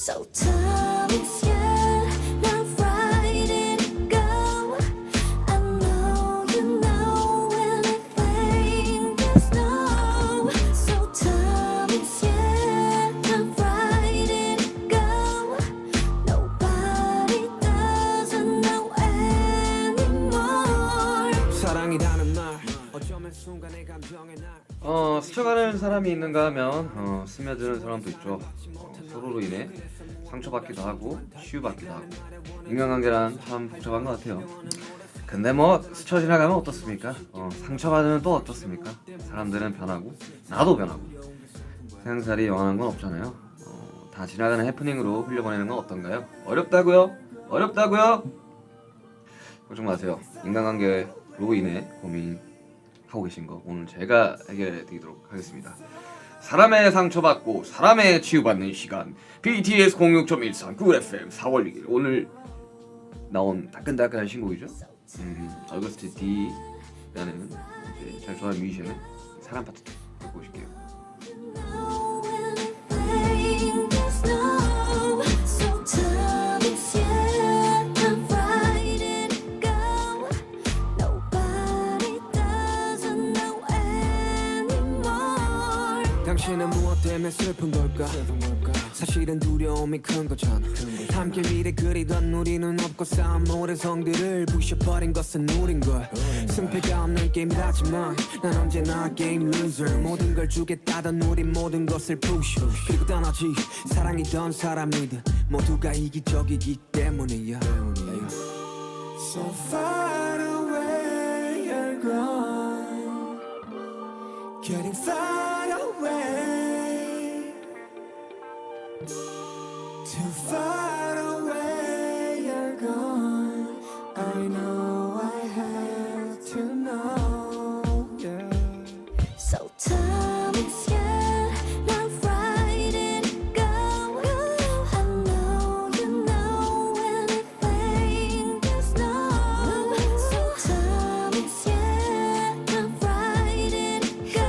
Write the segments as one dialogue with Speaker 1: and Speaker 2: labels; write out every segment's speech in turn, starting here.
Speaker 1: So time is here, now Friday go. I know you know anything there's no. So time is here, now Friday go. Nobody doesn't know anymore.
Speaker 2: 사랑이라는 말 어쩌면 순간의 감정의 날
Speaker 3: 스쳐가는 사람이 있는가 하면 스며드는 사람도 있죠. 서로로 인해 상처받기도 하고 치유받기도 하고 인간관계란 참 복잡한 것 같아요. 근데 뭐 스쳐 지나가면 어떻습니까? 상처받으면 또 어떻습니까? 사람들은 변하고 나도 변하고 세상살이 영원한 건 없잖아요. 다 지나가는 해프닝으로 흘려보내는 건 어떤가요? 어렵다고요? 어렵다고요? 걱정 마세요. 인간관계로 인해 고민하고 계신 거 오늘 제가 해결해 드리도록 하겠습니다. 사람의 상처받고 사람의 치유받는 시간 BTS 06.13 쿨 FM 4월 6일 오늘 나온 따끈따끈한 신곡이죠. 어거스트 D라는 이제 잘 좋아하는 뮤지션의 사람 파트 듣고 오실게요.
Speaker 1: Anything there's no. So time is here, now Friday go. Nobody doesn't know anymore.
Speaker 2: 당신은 무엇 때문에 슬픈 걸까? 사실은 두려움이 큰 거잖아. 함께 미래 그리던 우리는 없고 쌓은 모든 성들을 부셔버린 것은 우린걸. 승패가 없는 게임이라지만 난 언제나 게임 루저. 모든 걸 주겠다던 우린 모든 것을 push 그리고 떠나지. 사랑이던 사람이든 모두가 이기적이기 때문이야. So far away you're gone, getting far away. Too far away you're gone. I know I have to know, yeah.
Speaker 1: So time is here, now Friday go. I know you know anything there's no. So time is here, now Friday go.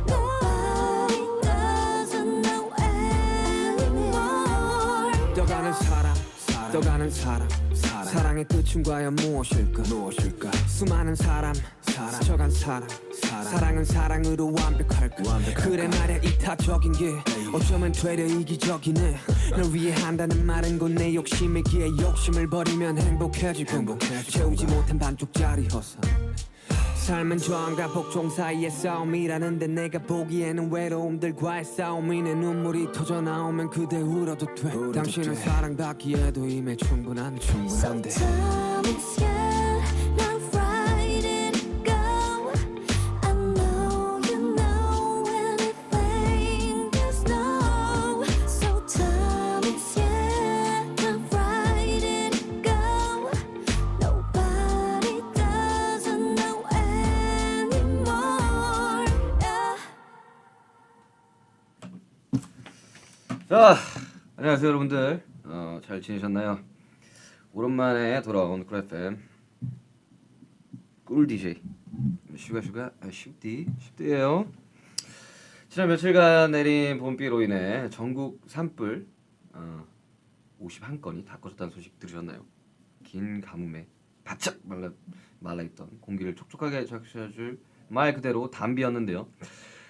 Speaker 1: Nobody doesn't know anymore.
Speaker 2: 떠가는 사람, 떠가는 사람. 사랑의 끝은 과연 무엇일까? 수많은 사람, 스쳐간 사람. 사랑은 사랑으로 완벽할까? 그래 말야 이타적인 게 어쩌면 되려 이기적이네. 널 위해 한다는 말은 곧 내 욕심이기에 욕심을 버리면 행복해지고 채우지 못한 반쪽짜리 허상. 삶은 저항과 복종 사이의 싸움이라는데 내가 보기에는 외로움들과의 싸움이네. 눈물이 터져 나오면 그대 울어도 돼. 당신은 사랑받기에도 이미 충분한데.
Speaker 1: So time is here, now Friday go. I know you know anything there's no. So time is here, now Friday go. Nobody doesn't know anymore. Yeah.
Speaker 3: 자, 안녕하세요 여러분들. 잘 지내셨나요? 오랜만에 돌아온 쿨 FM 꿀 DJ 슈디예요. 지난 며칠간 내린 봄비로 인해 전국 산불 51건이 다 꺼졌다는 소식 들으셨나요? 긴 가뭄에 바짝 말라있던 공기를 촉촉하게 적셔줄 말 그대로 담비였는데요.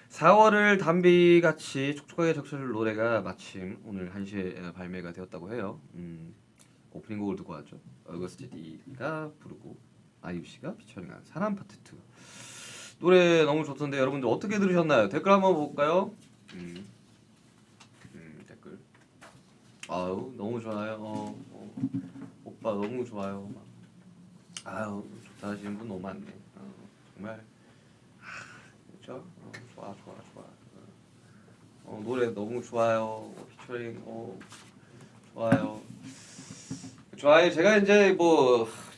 Speaker 3: 4월을 담비같이 촉촉하게 적셔줄 노래가 마침 오늘 1시에 발매가 되었다고 해요. 오프닝 곡을 듣고 왔죠. 어거스트 D가 부르고 아이유씨가 피처링한 사람 파트 2 노래 너무 좋던데 여러분들 어떻게 들으셨나요? 댓글 한번 볼까요? 댓글 아유 너무 좋아요. 오빠 너무 좋아요. 아유 좋다 하시는 분 너무 많네. 정말 그렇죠? 좋아. 노래 너무 좋아요. 피처링 좋아요. 제가 이제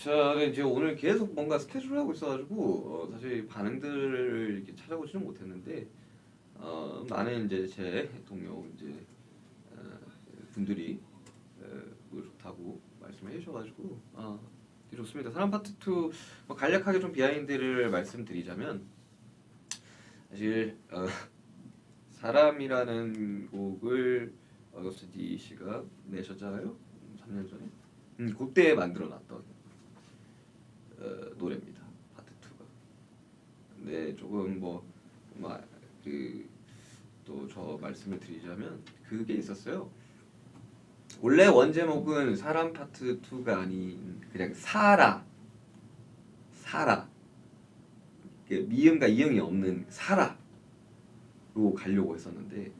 Speaker 3: 저는 이제 오늘 계속 뭔가 스케줄을 하고 있어가지고 사실 반응들을 이렇게 찾아보지는 못했는데 많은 이제 제 동료 이제 분들이 노래 좋다고 말씀해 주셔가지고 좋습니다. 사람 파트 2 간략하게 좀 비하인드를 말씀드리자면 사실 사람이라는 곡을 어거스트 D 씨가 내셨잖아요. 3년 전에. 그때 만들어놨던 노래입니다. 파트 2가. 근데 조금 또 저 말씀을 드리자면 그게 있었어요. 원래 원제목은 사람 파트 2가 아닌 그냥 사라 미음과 이응이 없는 사라로 가려고 했었는데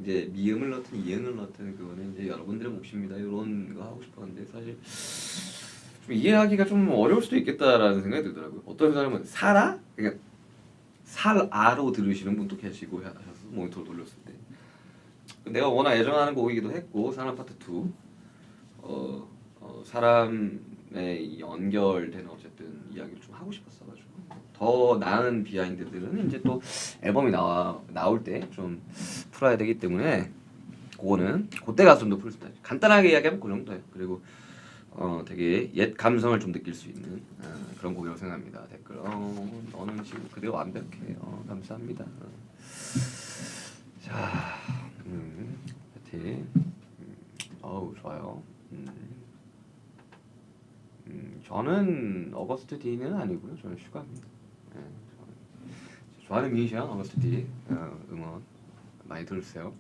Speaker 3: 이제 미음을 넣든 이응을 넣든 그거는 이제 여러분들의 몫입니다. 이런 거 하고 싶었는데 사실 좀 이해하기가 좀 어려울 수도 있겠다라는 생각이 들더라고요. 어떤 사람은 사라? 그러니까 살아로 들으시는 분도 계시고 하셔서 모니터 돌렸을 때 내가 워낙 애정하는 곡이기도 했고 사람 파트 2 사람의 연결되는 어쨌든 이야기를 좀 하고 싶었어가지고 더 나은 비하인드들은 이제 또 앨범이 나올 때 좀 풀어야 되기 때문에 그거는 그때 가서 좀 더 풀 수 있다. 간단하게 이야기하면 그 정도예요. 그리고 되게 옛 감성을 좀 느낄 수 있는 그런 곡이라고 생각합니다. 댓글 너는 지금 그대로 완벽해. 감사합니다. 자, 파이팅. 어우 좋아요. 저는 어거스트 D는 아니고요. 저는 슈가입니다. 네, 좋아하는 뮤지션 어거스트 D 응원 많이 들으세요.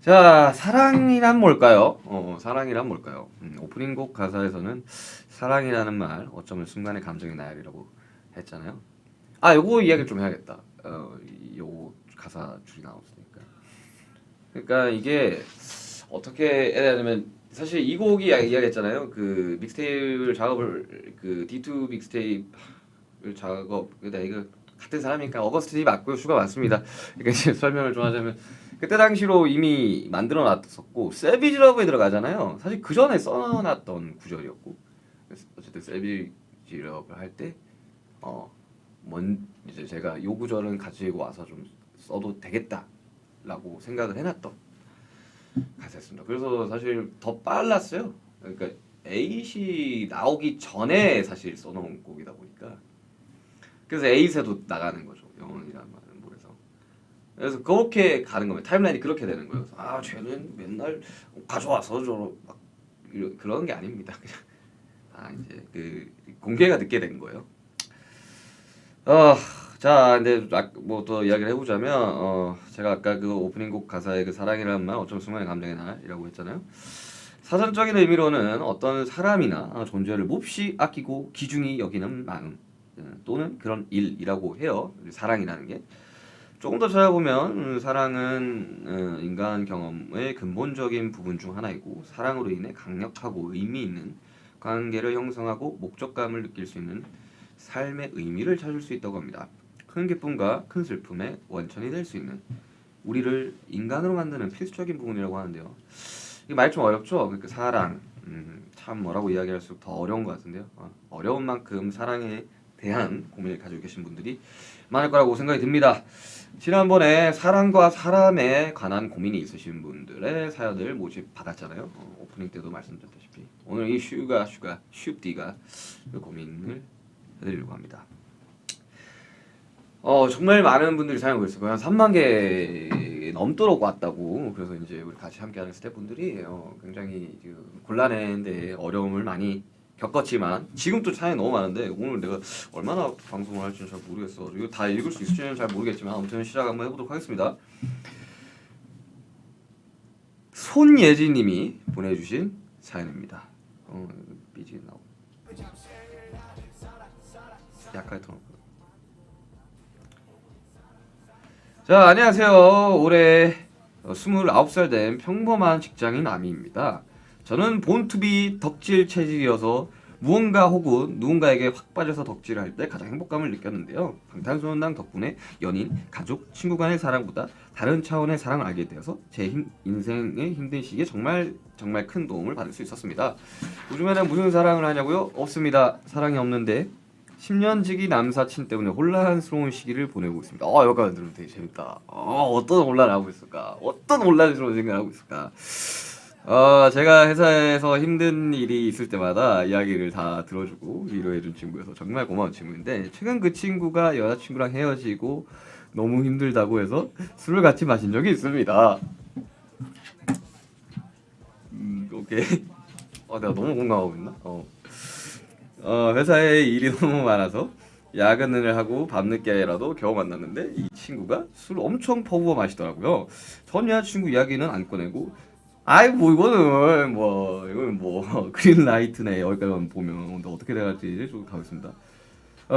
Speaker 3: 자, 사랑이란 뭘까요? 사랑이란 뭘까요? 오프닝 곡 가사에서는 사랑이라는 말 어쩌면 순간의 감정의 나열이라고 했잖아요. 요거 이야기를 좀 해야겠다. 요거 가사 줄이 나왔으니까. 그러니까 이게 어떻게 해야 되냐면 사실 이 곡이 이야기했잖아요. 그 믹스테이프를 작업을 그 D2 믹스테이프를 작업 이거 같은 사람이니까 어거스트 D 맞고요. 슈가 맞습니다. 그러니까 이제 설명을 좀 하자면 그때 당시로 이미 만들어 놨었고 세비지 러브에 들어가잖아요. 사실 그 전에 써놨던 구절이었고 어쨌든 세비지 러브를 할 때 이제 제가 요 구절은 가지고 와서 좀 써도 되겠다라고 생각을 해놨던 가사였습니다. 그래서 사실 더 빨랐어요. 그러니까 에잇이 나오기 전에 사실 써놓은 곡이다 보니까 그래서 에잇에도 나가는 거죠. 영원이라는 말은 그래서 그렇게 가는 겁니다. 타임라인이 그렇게 되는 거예요. 쟤는 맨날 가져와서 막 그런 게 아닙니다. 그냥 이제 그 공개가 늦게 된 거예요. 자, 근데 뭐 더 이야기를 해보자면 제가 아까 그 오프닝 곡 가사에 그 사랑이라는 말 어쩜 순간의 감정의 날이라고 했잖아요. 사전적인 의미로는 어떤 사람이나 존재를 몹시 아끼고 귀중히 여기는 마음 또는 그런 일이라고 해요. 사랑이라는 게. 조금 더 찾아보면 사랑은 인간 경험의 근본적인 부분 중 하나이고 사랑으로 인해 강력하고 의미 있는 관계를 형성하고 목적감을 느낄 수 있는 삶의 의미를 찾을 수 있다고 합니다. 큰 기쁨과 큰 슬픔의 원천이 될 수 있는 우리를 인간으로 만드는 필수적인 부분이라고 하는데요. 이 말이 좀 어렵죠? 그러니까 사랑 참 뭐라고 이야기할수록 더 어려운 것 같은데요. 어려운 만큼 사랑에 대한 고민을 가지고 계신 분들이 많을 거라고 생각이 듭니다. 지난번에 사랑과 사람에 관한 고민이 있으신 분들의 사연을 모집 받았잖아요. 오프닝 때도 말씀드렸다시피 오늘 이 슈디가 그 고민을 해드리려고 합니다. 정말 많은 분들이 사연을 보냈어요. 한 3만 개 넘도록 왔다고. 그래서 이제 우리 같이 함께하는 스태프분들이 굉장히 곤란한데 어려움을 많이 겪었지만 지금 또 사연이 너무 많은데 오늘 내가 얼마나 방송을 할지는 잘 모르겠어. 이거 다 읽을 수 있을지는 잘 모르겠지만 아무튼 시작 한번 해보도록 하겠습니다. 손예진님이 보내주신 사연입니다. 삐지게 나오고 약간 더. 자, 안녕하세요. 올해 29살 된 평범한 직장인 아미입니다. 저는 본투비 덕질 체질이어서 무언가 혹은 누군가에게 확 빠져서 덕질을 할 때 가장 행복감을 느꼈는데요. 방탄소년단 덕분에 연인, 가족, 친구 간의 사랑보다 다른 차원의 사랑을 알게 되어서 제 인생의 힘든 시기에 정말 큰 도움을 받을 수 있었습니다. 요즘에는 무슨 사랑을 하냐고요? 없습니다. 사랑이 없는데 10년지기 남사친 때문에 혼란스러운 시기를 보내고 있습니다. 여기까지 들으면 되게 재밌다. 어떤 혼란을 하고 있을까? 어떤 혼란스러운 생각을 하고 있을까? 제가 회사에서 힘든 일이 있을 때마다 이야기를 다 들어주고 위로해준 친구여서 정말 고마운 친구인데 최근 그 친구가 여자친구랑 헤어지고 너무 힘들다고 해서 술을 같이 마신 적이 있습니다. 오케이. 내가 너무 공감하고 있나? 회사에 일이 너무 많아서 야근을 하고 밤늦게라도 겨우 만났는데 이 친구가 술 엄청 퍼부어 마시더라고요. 전 여자친구 이야기는 안 꺼내고 아이 뭐 이거는 뭐 그린라이트네. 여기까지만 보면 어떻게 돼갈지 좀 가겠습니다.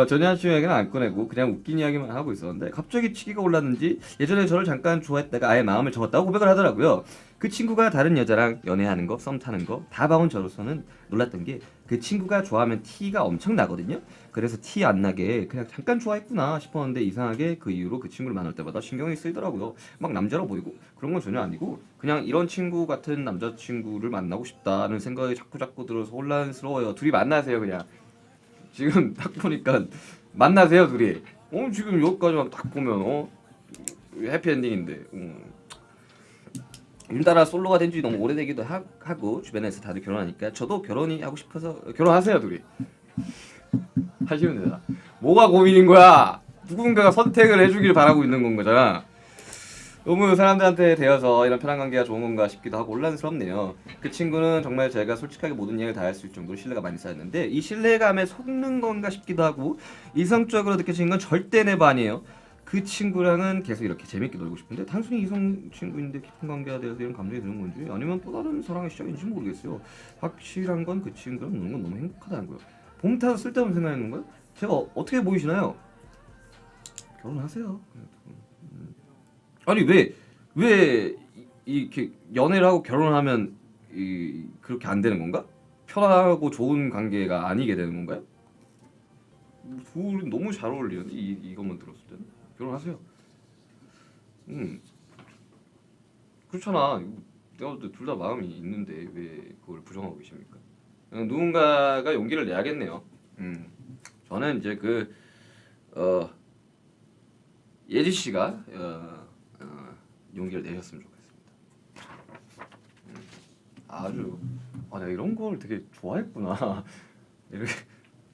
Speaker 3: 전 여자친구 이야기는 안 꺼내고 그냥 웃긴 이야기만 하고 있었는데 갑자기 치기가 올랐는지 예전에 저를 잠깐 좋아했다가 아예 마음을 접었다고 고백을 하더라고요. 그 친구가 다른 여자랑 연애하는 거, 썸 타는 거 다 봐온 저로서는 놀랐던 게 그 친구가 좋아하면 티가 엄청 나거든요. 그래서 티 안 나게 그냥 잠깐 좋아했구나 싶었는데 이상하게 그 이후로 그 친구를 만날 때마다 신경이 쓰이더라고요. 막 남자로 보이고 그런 건 전혀 아니고 그냥 이런 친구 같은 남자친구를 만나고 싶다는 생각이 자꾸 들어서 혼란스러워요. 둘이 만나세요 그냥. 지금 딱 보니까 만나세요 둘이. 지금 여기까지만 딱 보면 해피엔딩인데. 윤따라 솔로가 된 지 너무 오래되기도 하고 주변에서 다들 결혼하니까 저도 결혼이 하고 싶어서 결혼하세요 둘이. 하시면 되잖아. 뭐가 고민인 거야? 누군가가 선택을 해주길 바라고 있는 건 거잖아. 너무 사람들한테 대여서 이런 편한 관계가 좋은 건가 싶기도 하고 혼란스럽네요. 그 친구는 정말 제가 솔직하게 모든 이야기를 다 할 수 있을 정도로 신뢰가 많이 쌓였는데 이 신뢰감에 속는 건가 싶기도 하고 이성적으로 느껴지는 건 절대 내부 아니에요. 그 친구랑은 계속 이렇게 재밌게 놀고 싶은데 단순히 이성 친구인데 깊은 관계가 되어서 이런 감정이 드는 건지 아니면 또 다른 사랑의 시작인지 모르겠어요. 확실한 건 그 친구랑 노는 건 너무 행복하다는 거예요. 봄 타서 쓸데없는 생각하는 건가요? 제가 어떻게 보이시나요? 결혼하세요. 아니 왜 이렇게 연애를 하고 결혼하면 그렇게 안 되는 건가? 편하고 좋은 관계가 아니게 되는 건가요? 둘이 너무 잘 어울리는데 이것만 들었을 때는 결혼하세요. 그렇잖아. 내가 둘 다 마음이 있는데 왜 그걸 부정하고 계십니까? 누군가가 용기를 내야겠네요. 저는 이제 예지 씨가 용기를 내셨으면 좋겠습니다. 아주 내가 이런 걸 되게 좋아했구나. 이렇게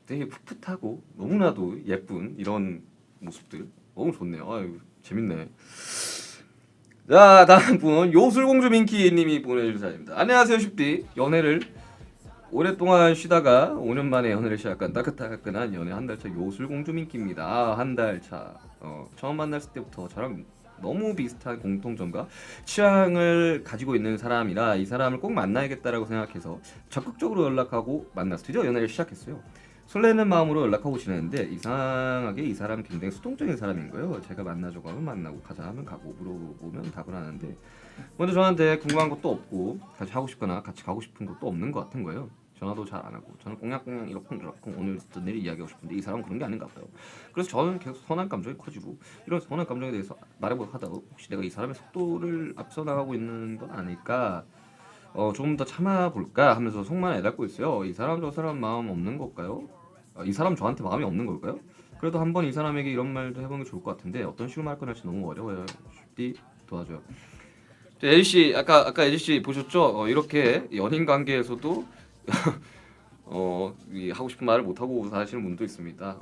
Speaker 3: 되게 풋풋하고 너무나도 예쁜 이런 모습들 너무 좋네요. 아유 재밌네. 자 다음 분 요술공주 민키님이 보내주신 사연입니다. 안녕하세요 슈디. 연애를 오랫동안 쉬다가 5년 만에 연애를 시작한 따끈따끈한 연애 한 달 차 요술공주 민키입니다. 한 달 차. 처음 만났을 때부터 저랑 너무 비슷한 공통점과 취향을 가지고 있는 사람이라 이 사람을 꼭 만나야겠다라고 생각해서 적극적으로 연락하고 만나서 드디어 연애를 시작했어요. 설레는 마음으로 연락하고 지냈는데 이상하게 이 사람 굉장히 수동적인 사람인 거예요. 제가 만나자고 하면 만나고 가자 하면 가고 물어보면 답을 하는데 먼저 저한테 궁금한 것도 없고 같이 하고 싶거나 같이 가고 싶은 것도 없는 것 같은 거예요. 전화도 잘 안 하고 저는 꽁냥꽁냥 이러쿵저러쿵 오늘 어떤 일을 이야기하고 싶은데 이 사람은 그런 게 아닌가 봐요. 그래서 저는 계속 선한 감정이 커지고 이런 선한 감정에 대해서 말해보고 하다가 혹시 내가 이 사람의 속도를 앞서 나가고 있는 건 아닐까 조금 더 참아볼까 하면서 속만 애닫고 있어요. 이 사람 저 사람 마음 없는 걸까요? 이 사람 저한테 마음이 없는 걸까요? 그래도 한번 이 사람에게 이런 말도 해보는 게 좋을 것 같은데 어떤 식으로 말 꺼낼지 너무 어려워요. 쉽디 도와줘요. 에리 씨 아까 에리 씨 보셨죠? 이렇게 연인 관계에서도 이 하고 싶은 말을 못 하고 사시는 분도 있습니다.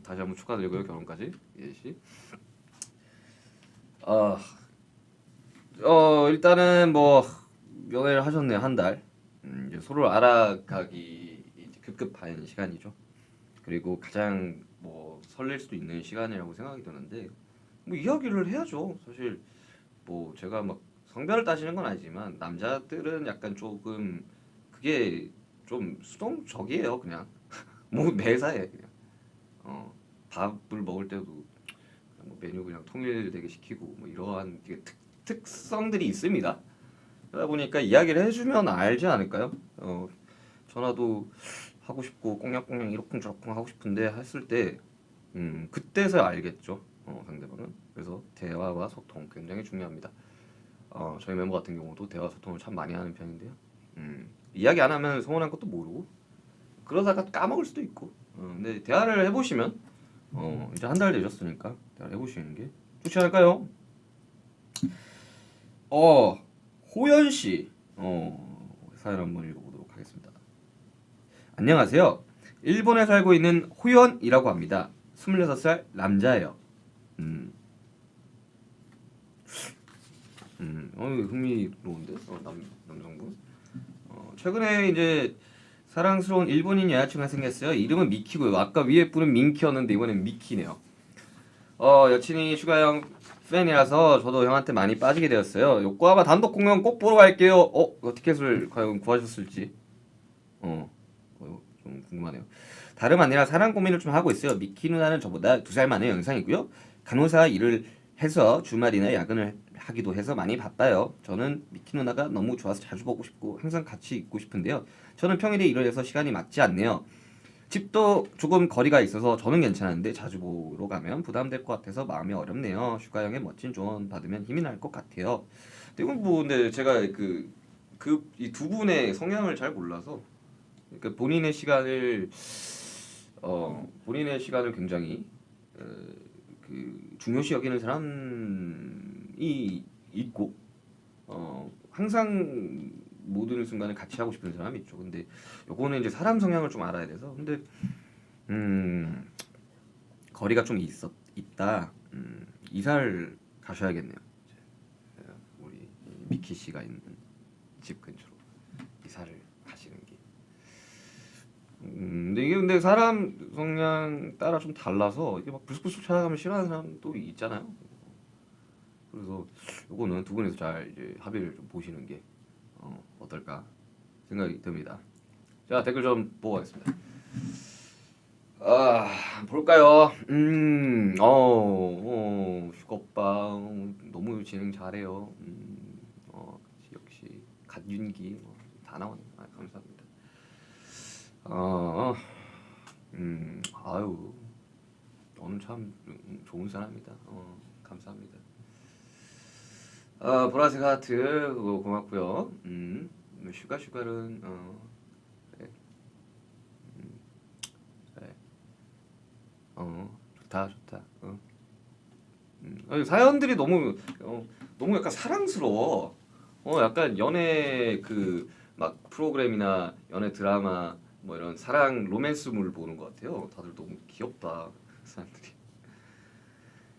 Speaker 3: 다시 한번 축하드리고요 결혼까지 에리 씨. 일단은 뭐 연애를 하셨네요 한 달. 이제 서로 알아가기 이제 급급한 시간이죠. 그리고 가장 뭐 설렐 수도 있는 시간이라고 생각이 드는데 뭐 이야기를 해야죠. 사실 뭐 제가 막 성별을 따지는 건 아니지만 남자들은 약간 조금 그게 좀 수동적이에요 그냥. 뭐 매사에 그냥 밥을 먹을 때도 그냥 뭐 메뉴 그냥 통일되게 시키고 뭐 이러한 되게 특성들이 있습니다. 그러다 보니까 이야기를 해주면 알지 않을까요? 전화도 하고 싶고 꽁냥꽁냥 이러쿵저러쿵 하고 싶은데 했을 때 그때서야 알겠죠. 상대방은. 그래서 대화와 소통 굉장히 중요합니다. 저희 멤버 같은 경우도 대화 소통을 참 많이 하는 편인데요. 이야기 안 하면 서운한 것도 모르고 그러다가 까먹을 수도 있고. 근데 대화를 해보시면 이제 한 달 되셨으니까 대화를 해보시는 게 좋지 않을까요? 호연 씨 사연 한번 읽어보도록 하겠습니다. 안녕하세요. 일본에 살고 있는 호연이라고 합니다. 26살 남자예요. 흥미로운데 남성분. 최근에 이제 사랑스러운 일본인 여자친구가 생겼어요. 이름은 미키고요. 아까 위에 분은 민키였는데 이번엔 미키네요. 여친이 슈가형 팬이라서 저도 형한테 많이 빠지게 되었어요. 요코하마 단독 공연 꼭 보러 갈게요. 티켓을 과연 구하셨을지 좀 궁금하네요. 다름 아니라 사랑 고민을 좀 하고 있어요. 미키 누나는 저보다 2살 많은 영상이고요. 간호사 일을 해서 주말이나 야근을 하기도 해서 많이 바빠요. 저는 미키 누나가 너무 좋아서 자주 보고 싶고 항상 같이 있고 싶은데요. 저는 평일에 일을 해서 시간이 맞지 않네요. 집도 조금 거리가 있어서 저는 괜찮은데 자주 보러 가면 부담될 것 같아서 마음이 어렵네요. 슈가 형의 멋진 조언 받으면 힘이 날 것 같아요. 이건 뭐 근데 제가 이 두 분의 성향을 잘 몰라서 그러니까 본인의 시간을 굉장히 중요시 여기는 사람이 있고 항상 모든 순간을 같이 하고 싶은 사람이 있죠. 근데 요거는 이제 사람 성향을 좀 알아야 돼서 근데 거리가 좀 있다. 이사를 가셔야겠네요. 우리 미키 씨가 있는 집 근처로 이사를 가시는 게. 근데 사람 성향 따라 좀 달라서 이게 막 불쑥불쑥 찾아가면 싫어하는 사람도 있잖아요. 그래서 요거는 두 분이서 잘 이제 합의를 좀 보시는 게 어떨까 생각이 듭니다. 자, 댓글 좀 보고 가겠습니다. 볼까요? 슈거빠 너무 진행 잘해요. 역시 갓윤기 다 나오네. 감사합니다. 아유, 너는 참 좋은 사람이다. 감사합니다. 보라색 하트 그거 고맙고요. 슈가는 그래. 그래. 좋다. 사연들이 너무 약간 사랑스러워. 약간 연애 막 프로그램이나 연애 드라마 뭐 이런 사랑 로맨스물 보는 것 같아요. 다들 너무 귀엽다 사람들이.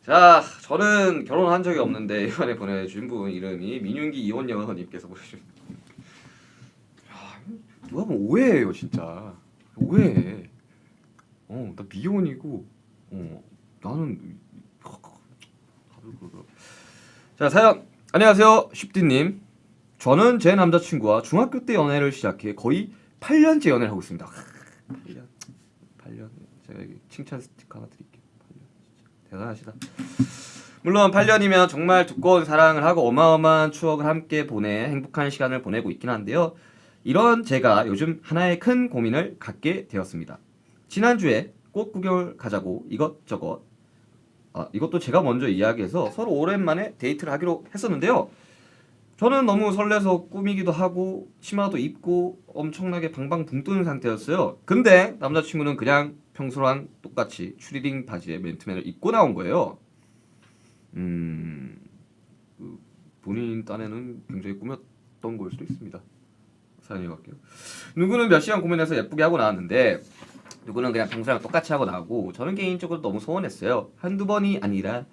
Speaker 3: 자, 저는 결혼한 적이 없는데 이번에 보내주신 분 이름이 민윤기 이원녀님께서 보내주신. 누가 보면 오해해요 진짜. 오해해. 나 미혼이고 나는 다들 그러더라고. 자, 사연 안녕하세요 쉽디님. 저는 제 남자친구와 중학교 때 연애를 시작해 거의 8년째 연애를 하고 있습니다. 8년 제가 여기 칭찬 스티커 하나 드릴게요. 8년 진짜 대단하시다. 물론 8년이면 정말 두꺼운 사랑을 하고 어마어마한 추억을 함께 보내 행복한 시간을 보내고 있긴 한데요. 이런 제가 요즘 하나의 큰 고민을 갖게 되었습니다. 지난주에 꽃 구경을 가자고 이것저것 이것도 제가 먼저 이야기해서 서로 오랜만에 데이트를 하기로 했었는데요. 저는 너무 설레서 꾸미기도 하고 치마도 입고 엄청나게 방방 붕 뜨는 상태였어요. 근데 남자친구는 그냥 평소랑 똑같이 추리닝 바지에 맨투맨을 입고 나온 거예요. 본인 딴에는 굉장히 꾸몄던 걸 수도 있습니다. 사연이 갈게요. 누구는 몇 시간 고민해서 예쁘게 하고 나왔는데 누구는 그냥 평소랑 똑같이 하고 나오고 저는 개인적으로 너무 서운했어요. 한두 번이 아니라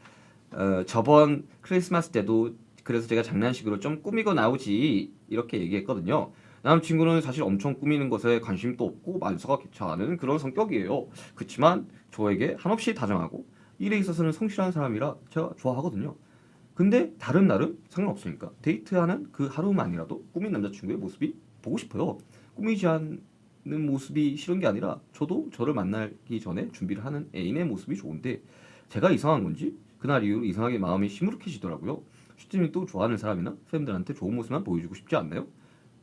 Speaker 3: 저번 크리스마스 때도 그래서 제가 장난식으로 좀 꾸미고 나오지 이렇게 얘기했거든요. 남친구는 사실 엄청 꾸미는 것에 관심도 없고 만사가 귀찮은 그런 성격이에요. 그렇지만 저에게 한없이 다정하고 일에 있어서는 성실한 사람이라 제가 좋아하거든요. 근데 다른 날은 상관없으니까 데이트하는 그 하루만이라도 꾸민 남자친구의 모습이 보고 싶어요. 꾸미지 않는 모습이 싫은 게 아니라 저도 저를 만나기 전에 준비를 하는 애인의 모습이 좋은데 제가 이상한 건지 그날 이후로 이상하게 마음이 시무룩해지더라고요. 슈tim이 또 좋아하는 사람이나 팬들한테 좋은 모습만 보여주고 싶지 않나요?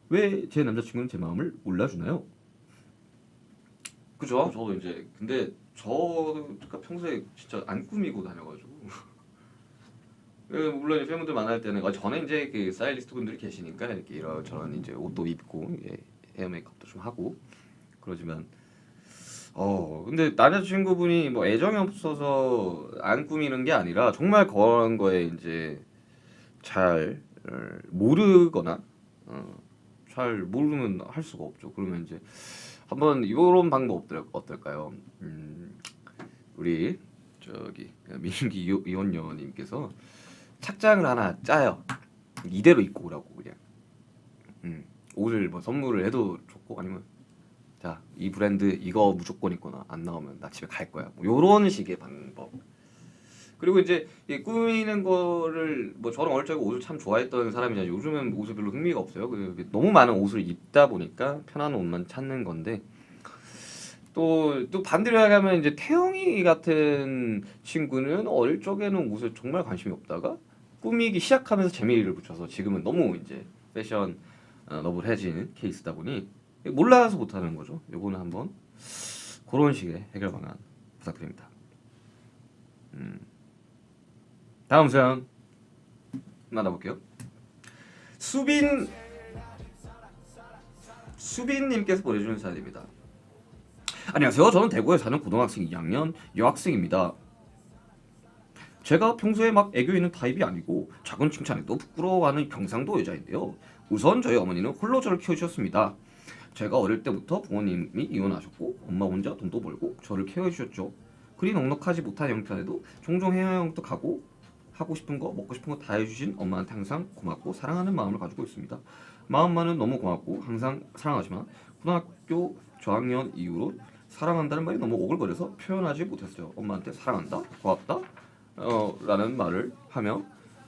Speaker 3: 왜 제 남자친구는 제 마음을 몰라주나요? 그죠? 저도 이제 근데 저가 평소에 진짜 안 꾸미고 다녀가지고 물론 팬분들 만날 때는 전에 이제 그 스타일리스트 분들이 계시니까 이렇게 이런저런 이제 옷도 입고 헤어 메이크업도 좀 하고 그러지만 근데 남자친구분이 뭐 애정이 없어서 안 꾸미는 게 아니라 정말 그런 거에 이제 잘 모르거나 잘 모르면 할 수가 없죠. 그러면 이제 한번 이런 방법 어떨까요? 우리 저기 민기 이원녀님께서 착장을 하나 짜요. 이대로 입고 오라고 그냥. 옷을 뭐 선물을 해도 좋고 아니면 자 이 브랜드 이거 무조건 입거나 안 나오면 나 집에 갈 거야. 뭐 요런 식의 방법. 그리고 이제 이 꾸미는 거를 뭐 저는 어릴 적에 옷을 참 좋아했던 사람이잖아요. 요즘은 옷에 별로 흥미가 없어요. 너무 많은 옷을 입다 보니까 편한 옷만 찾는 건데 또 반대로 이야기하면 이제 태영이 같은 친구는 어릴 적에는 옷에 정말 관심이 없다가 꾸미기 시작하면서 재미를 붙여서 지금은 너무 이제 패션 너블해진 케이스다 보니 몰라서 못하는 거죠. 요거는 한번 그런 식의 해결 방안 부탁드립니다. 다음 사연 만나볼게요. 수빈님께서 보내주는 사연입니다. 안녕하세요. 저는 대구에 사는 고등학생 2학년 여학생입니다. 제가 평소에 막 애교 있는 타입이 아니고 작은 칭찬에도 부끄러워하는 경상도 여자인데요. 우선 저희 어머니는 홀로 저를 키워주셨습니다. 제가 어릴 때부터 부모님이 이혼하셨고 엄마 혼자 돈도 벌고 저를 케어해주셨죠. 그리 넉넉하지 못한 형편에도 종종 해외여행도 가고 하고 싶은 거 먹고 싶은 거 다 해주신 엄마한테 항상 고맙고 사랑하는 마음을 가지고 있습니다. 마음만은 너무 고맙고 항상 사랑하지만 고등학교 저학년 이후로 사랑한다는 말이 너무 오글거려서 표현하지 못했어요. 엄마한테 사랑한다, 고맙다 라는 말을 하며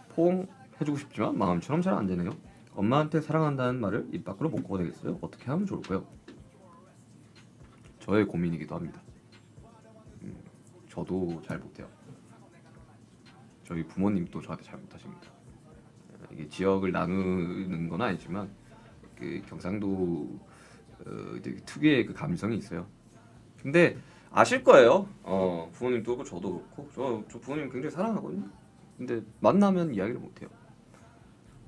Speaker 3: 포옹해주고 싶지만 마음처럼 잘 안 되네요. 엄마한테 사랑한다는 말을 입 밖으로 못 꺼내겠어요. 어떻게 하면 좋을까요? 저의 고민이기도 합니다. 저도 잘 못해요. 저희 부모님도 저한테 잘 못하십니다. 이게 지역을 나누는 건 아니지만 그 경상도 되게 특유의 그 감성이 있어요. 근데 아실 거예요. 부모님도 그렇고 저도 그렇고 저 부모님 굉장히 사랑하거든요. 근데 만나면 이야기를 못해요.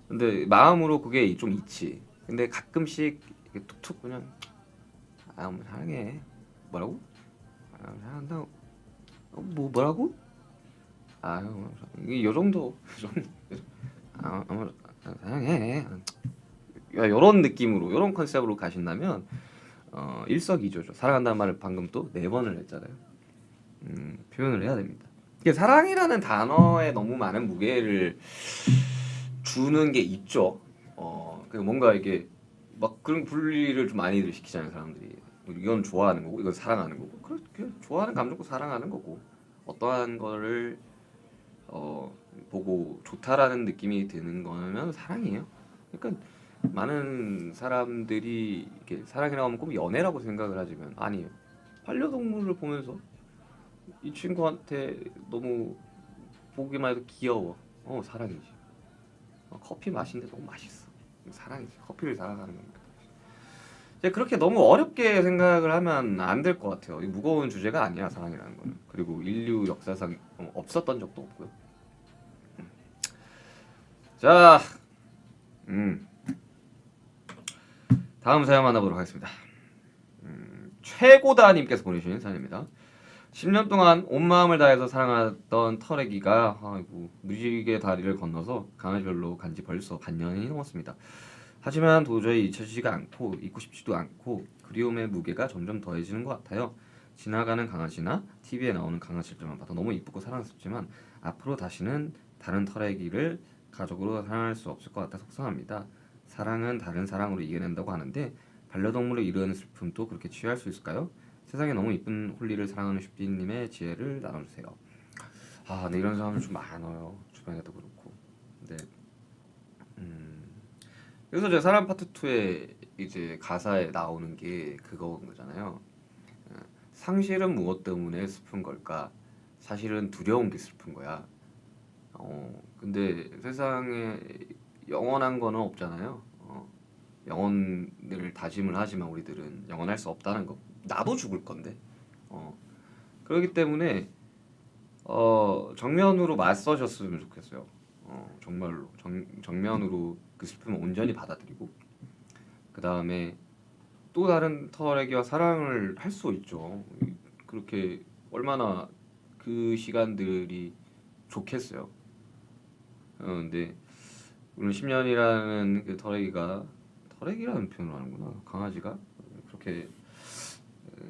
Speaker 3: 근데 마음으로 그게 좀 있지. 근데 가끔씩 이렇게 툭툭 그냥 엄마 사랑해. 뭐라고? 사랑한다고. 뭐라고? 이게 요 정도. 엄마 사랑해. 이런 느낌으로 이런 컨셉으로 가신다면 일석이조죠. 사랑한다는 말을 방금 또 4번을 했잖아요. 표현을 해야 됩니다. 이게 사랑이라는 단어에 너무 많은 무게를 주는 게 있죠. 뭔가 이게 막 그런 분리를 좀 많이들 시키잖아요, 사람들이. 이건 좋아하는 거고, 이건 사랑하는 거고. 그렇게 좋아하는 감정도 사랑하는 거고, 어떠한 거를 보고 좋다라는 느낌이 드는 거면 사랑이에요. 그러니까 많은 사람들이 이렇게 사랑이라고 하면 꼭 연애라고 생각을 하지만 아니에요. 반려동물을 보면서 이 친구한테 너무 보기만 해도 귀여워. 사랑이지. 커피 마시는데 너무 맛있어. 사랑이지. 커피를 사랑하는 겁니다. 그렇게 너무 어렵게 생각을 하면 안 될 것 같아요. 이 무거운 주제가 아니야, 사랑이라는 거는. 그리고 인류 역사상 없었던 적도 없고요. 자, 다음 사연 만나보도록 하겠습니다. 최고다님께서 보내주신 사연입니다. 10년 동안 온 마음을 다해서 사랑하던 털애기가 무지개 다리를 건너서 강아지별로 간지 벌써 반년이 넘었습니다. 하지만 도저히 잊혀지지가 않고 잊고 싶지도 않고 그리움의 무게가 점점 더해지는 것 같아요. 지나가는 강아지나 TV에 나오는 강아지들만 봐도 너무 이쁘고 사랑스럽지만 앞으로 다시는 다른 털애기를 가족으로 사랑할 수 없을 것 같아 속상합니다. 사랑은 다른 사랑으로 이겨낸다고 하는데 반려동물을 이루는 슬픔도 그렇게 취할 수 있을까요? 세상에 너무 이쁜 홀리를 사랑하는 슈피님의 지혜를 나눠주세요. 네, 이런 사람들 좀 많아요. 주변에도 그렇고. 근데 그래서 제가 사랑 파트 2에 이제 가사에 나오는 게 그거인 거잖아요. 상실은 무엇 때문에 슬픈 걸까? 사실은 두려운 게 슬픈 거야. 근데 세상에 영원한 거는 없잖아요. 영원을 다짐을 하지만 우리들은 영원할 수 없다는 거. 나도 죽을 건데. 그렇기 때문에 정면으로 맞서셨으면 좋겠어요. 정말로 정면으로 그 슬픔을 온전히 받아들이고 그 다음에 또 다른 털애기와 사랑을 할 수 있죠. 그렇게 얼마나 그 시간들이 좋겠어요. 근데 오늘 10년이라는 그 털애기라는 표현을 하는구나. 강아지가 그렇게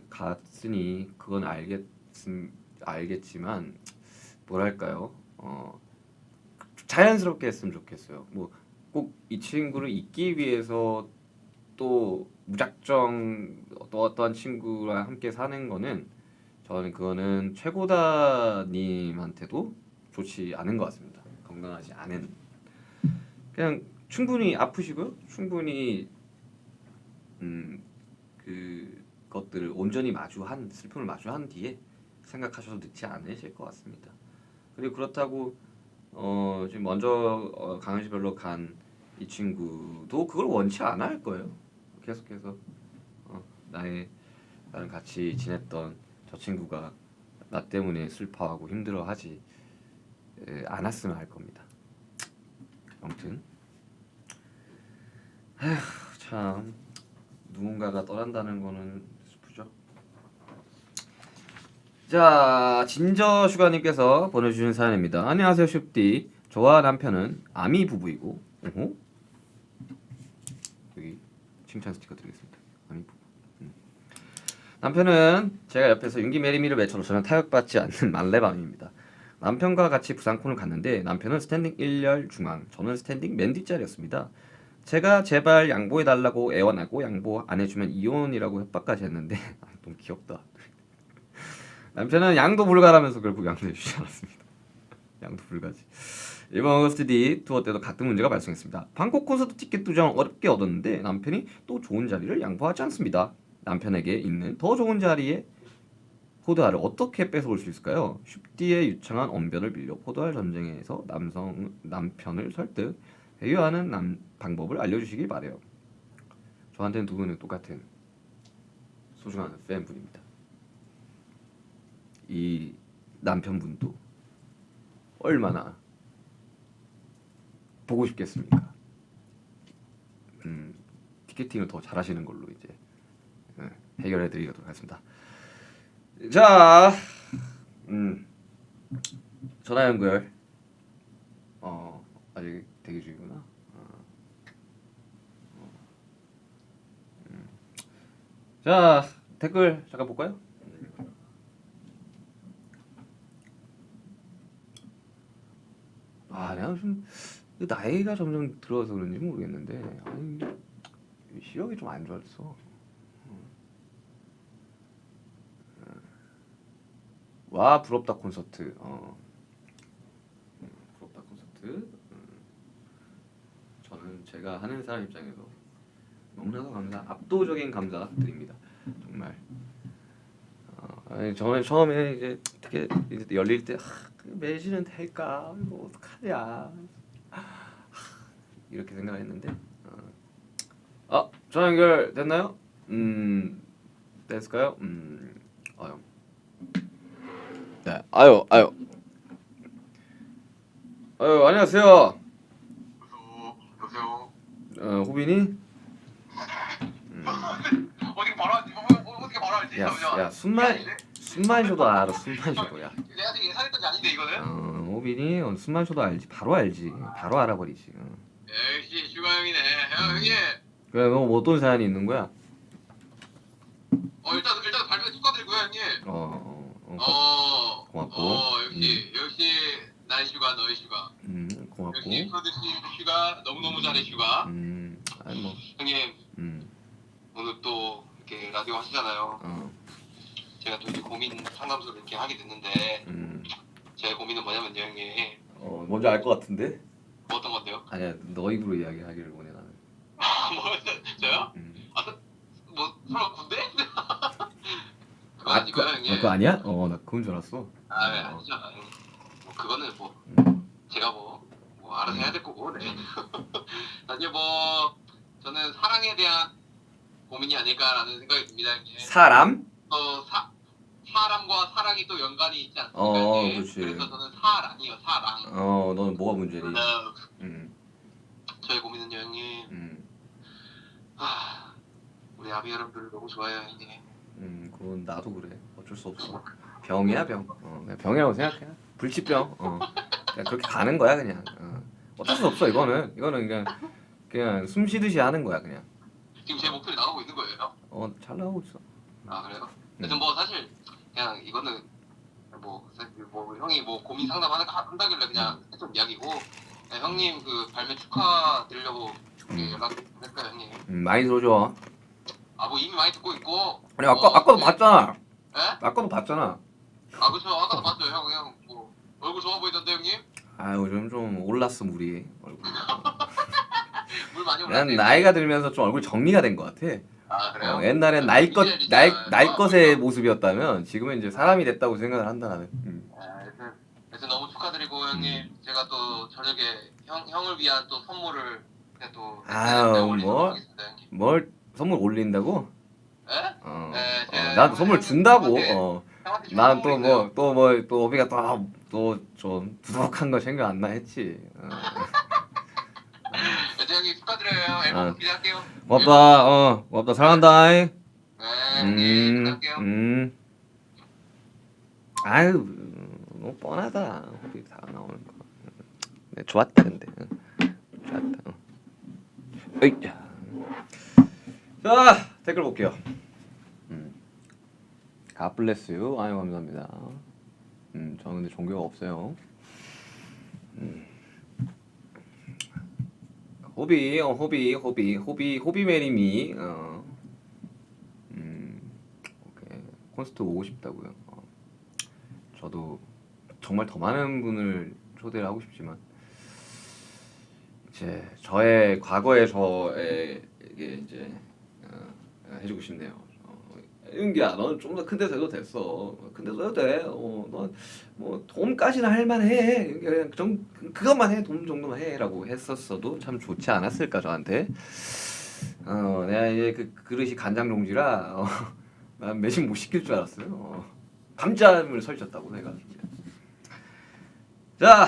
Speaker 3: 갔으니 그건 알겠지만 뭐랄까요? 자연스럽게 했으면 좋겠어요. 뭐 꼭 이 친구를 잊기 위해서 또 무작정 또 어떠한 친구랑 함께 사는 거는 저는 그거는 최고다님한테도 좋지 않은 것 같습니다. 건강하지 않은. 그냥 충분히 아프시고요. 충분히 그것들을 온전히 마주한 슬픔을 마주한 뒤에 생각하셔도 늦지 않으실 것 같습니다. 그리고 그렇다고 지금 먼저 강의실별로 간 이 친구도 그걸 원치 않아 할 거예요. 계속해서 나랑 같이 지냈던 저 친구가 나 때문에 슬퍼하고 힘들어하지 않았으면 할 겁니다. 아무튼 참 누군가가 떠난다는 거는 슬프죠. 자, 진저 슈가님께서 보내주신 사연입니다. 안녕하세요 슈디. 저와 남편은 아미 부부이고, 여기 칭찬 스티커 드리겠습니다. 아미 부부. 남편은 제가 옆에서 윤기 메리미를 외쳐도 저는 타격받지 않는 만렙암입니다. 남편과 같이 부산콘을 갔는데 남편은 스탠딩 1열 중앙, 저는 스탠딩 맨 뒷자리였습니다. 제가 제발 양보해달라고 애원하고 양보 안 해주면 이혼이라고 협박까지 했는데 너무 귀엽다. 남편은 양도 불가라면서 결국 양도 해주지 않았습니다. 양도 불가지. 이번 어거스트 D 투어 때도 같은 문제가 발생했습니다. 방콕 콘서트 티켓 2장 어렵게 얻었는데 남편이 또 좋은 자리를 양보하지 않습니다. 남편에게 있는 더 좋은 자리에 포도알을 어떻게 뺏어올 수 있을까요? 슈디의 유창한 언변을 빌려 포도알 전쟁에서 남편을 설득 회유하는 방법을 알려주시길 바래요. 저한테는 두 분은 똑같은 소중한 팬분입니다. 이 남편분도 얼마나 보고 싶겠습니까? 티켓팅을 더 잘하시는 걸로 이제 해결해드리도록 하겠습니다. 자, 전화 연결. 아직 대기 중이구나. 자, 댓글 잠깐 볼까요? 내가 좀 나이가 점점 들어서 그런지 모르겠는데 시력이 좀 안 좋았어. 와, 부럽다 콘서트. 부럽다 콘서트. 저는 제가 하는 사람 입장에서 너무나도 압도적인 감사 드립니다. 정말. 저는 처음에 이제 어떻게 이제 열릴 때 매진은 될까? 이거 어떡하냐? 이렇게 생각했는데 전화 연결 됐나요? 됐을까요? 네. 아유. 안녕하세요.
Speaker 4: 여보세요.
Speaker 3: 호빈이?
Speaker 4: 어떻게 말하지? 어떻게 말하지?
Speaker 3: 야, 숨만 쉬어도 알아. 숨만 쉬어도야.
Speaker 4: 내가 지금 예상했던 게 아닌데 이거는?
Speaker 3: 호빈이 숨만 쉬어도 알지. 바로 알지. 바로 알아버리지.
Speaker 4: 역시 슈가 형이네. 형님.
Speaker 3: 그래, 너 뭐 어떤 사연이 있는 거야?
Speaker 4: 일단 발표 축하드리고요 형님.
Speaker 3: 고맙고.
Speaker 4: 역시 나의 슈가 너의 슈가.
Speaker 3: 고맙고.
Speaker 4: 역시 프로듀스 슈가 너무너무 잘해 슈가.
Speaker 3: 아니 뭐.
Speaker 4: 형님. 오늘 또 이렇게 라디오 하시잖아요. 제가 또 이제 고민 상담소를 이렇게 하게 됐는데 제 고민은 뭐냐면요 형님.
Speaker 3: 뭔지 알 것 같은데?
Speaker 4: 뭐 어떤 건데요?
Speaker 3: 아니야, 너 입으로 이야기하기를 원해 나는.
Speaker 4: 뭐 저요? 뭐 설마 군대? 그거 아니고요 형님.
Speaker 3: 그거 아니야? 나 그건 줄 알았어.
Speaker 4: 아니죠. 뭐 그거는 뭐 제가 뭐 알아서 해야 될 거고. 네. 아니 뭐 저는 사랑에 대한 고민이 아닐까라는 생각이 듭니다 형님.
Speaker 3: 사람?
Speaker 4: 사람과 사랑이 또 연관이 있지 않습니까? 형님?
Speaker 3: 그렇지.
Speaker 4: 그래서 저는 사랑이요 사랑.
Speaker 3: 너는 뭐가 문제니?
Speaker 4: 저의 고민은요 형님. 우리 아비 여러분들 너무 좋아요 형님.
Speaker 3: 그건 나도 그래. 어쩔 수 없어. 병이야 병. 그냥 병이라고 생각해. 불치병. 그냥 그렇게 가는 거야 그냥. 어쩔 수 없어 이거는 그냥 숨 쉬듯이 하는 거야 그냥.
Speaker 4: 지금 제 목소리 나오고 있는 거예요?
Speaker 3: 잘 나오고 있어.
Speaker 4: 그래요? 그래서 뭐 사실 그냥 이거는 뭐 사실 뭐 형이 뭐 고민 상담하는 거 한다길래 그냥 했던 이야기고 네, 형님 그 발매 축하드리려고 연락했어요 형님.
Speaker 3: 많이 들어줘.
Speaker 4: 아 뭐 이미 많이 듣고 있고.
Speaker 3: 아니 아까도
Speaker 4: 네.
Speaker 3: 봤잖아.
Speaker 4: 예?
Speaker 3: 아까도 봤잖아.
Speaker 4: 아 그쵸 아까도 봤어요 형 뭐 얼굴 좋아 보이던데 형님?
Speaker 3: 아 요즘 좀 올랐어 물이. 얼굴.
Speaker 4: 물 많이
Speaker 3: 난
Speaker 4: 올랐네.
Speaker 3: 나이가 들면서 좀 얼굴 정리가 된 것 같아.
Speaker 4: 아 그래요?
Speaker 3: 옛날엔 날 것의 모습이었다면 지금은 이제 사람이 됐다고 생각을 한다 나는.
Speaker 4: 그래서 너무 축하드리고 형님 제가 또 저녁에 형을 위한 또 선물을 제가 또
Speaker 3: 아유,
Speaker 4: 올리도록
Speaker 3: 뭐?
Speaker 4: 하겠습니다 형님.
Speaker 3: 뭘 선물 올린다고?
Speaker 4: 예? 네, 제가
Speaker 3: 나도 선물 준다고.
Speaker 4: 형한테 줄
Speaker 3: 난
Speaker 4: 선물이 있어요.
Speaker 3: 또 어비가 또 좀 부족한 거 생각 안 나 했지.
Speaker 4: 네, 형님 축하드려요. 앨범 기대할게요.
Speaker 3: 고맙다 사랑한다.
Speaker 4: 네, 형님 기대할게요.
Speaker 3: 아유 너무 뻔하다. 호비 다 나오는 거. 네, 좋았다 근데. 좋았다. 어이. 자 댓글 볼게요. God bless you. 아유 감사합니다. 저는 근데 종교가 없어요. 호비 메리미. 오케이. 콘서트 오고 싶다고요. 저도 정말 더 많은 분을 초대를 하고 싶지만 이제 저의 과거의 저에게 이제 해주고 싶네요. 은기야, 너는 좀 더 큰 데서 해도 됐어. 큰 데서 해도 돼. 넌뭐 돔까지는 할만해. 그냥 그것만 해. 돔 정도만 해라고 했었어도 참 좋지 않았을까 저한테. 내가 이제 그 그릇이 간장 종지라 난 매진 못 시킬 줄 알았어요. 감잠을 설쳤다고 해가지고. 자,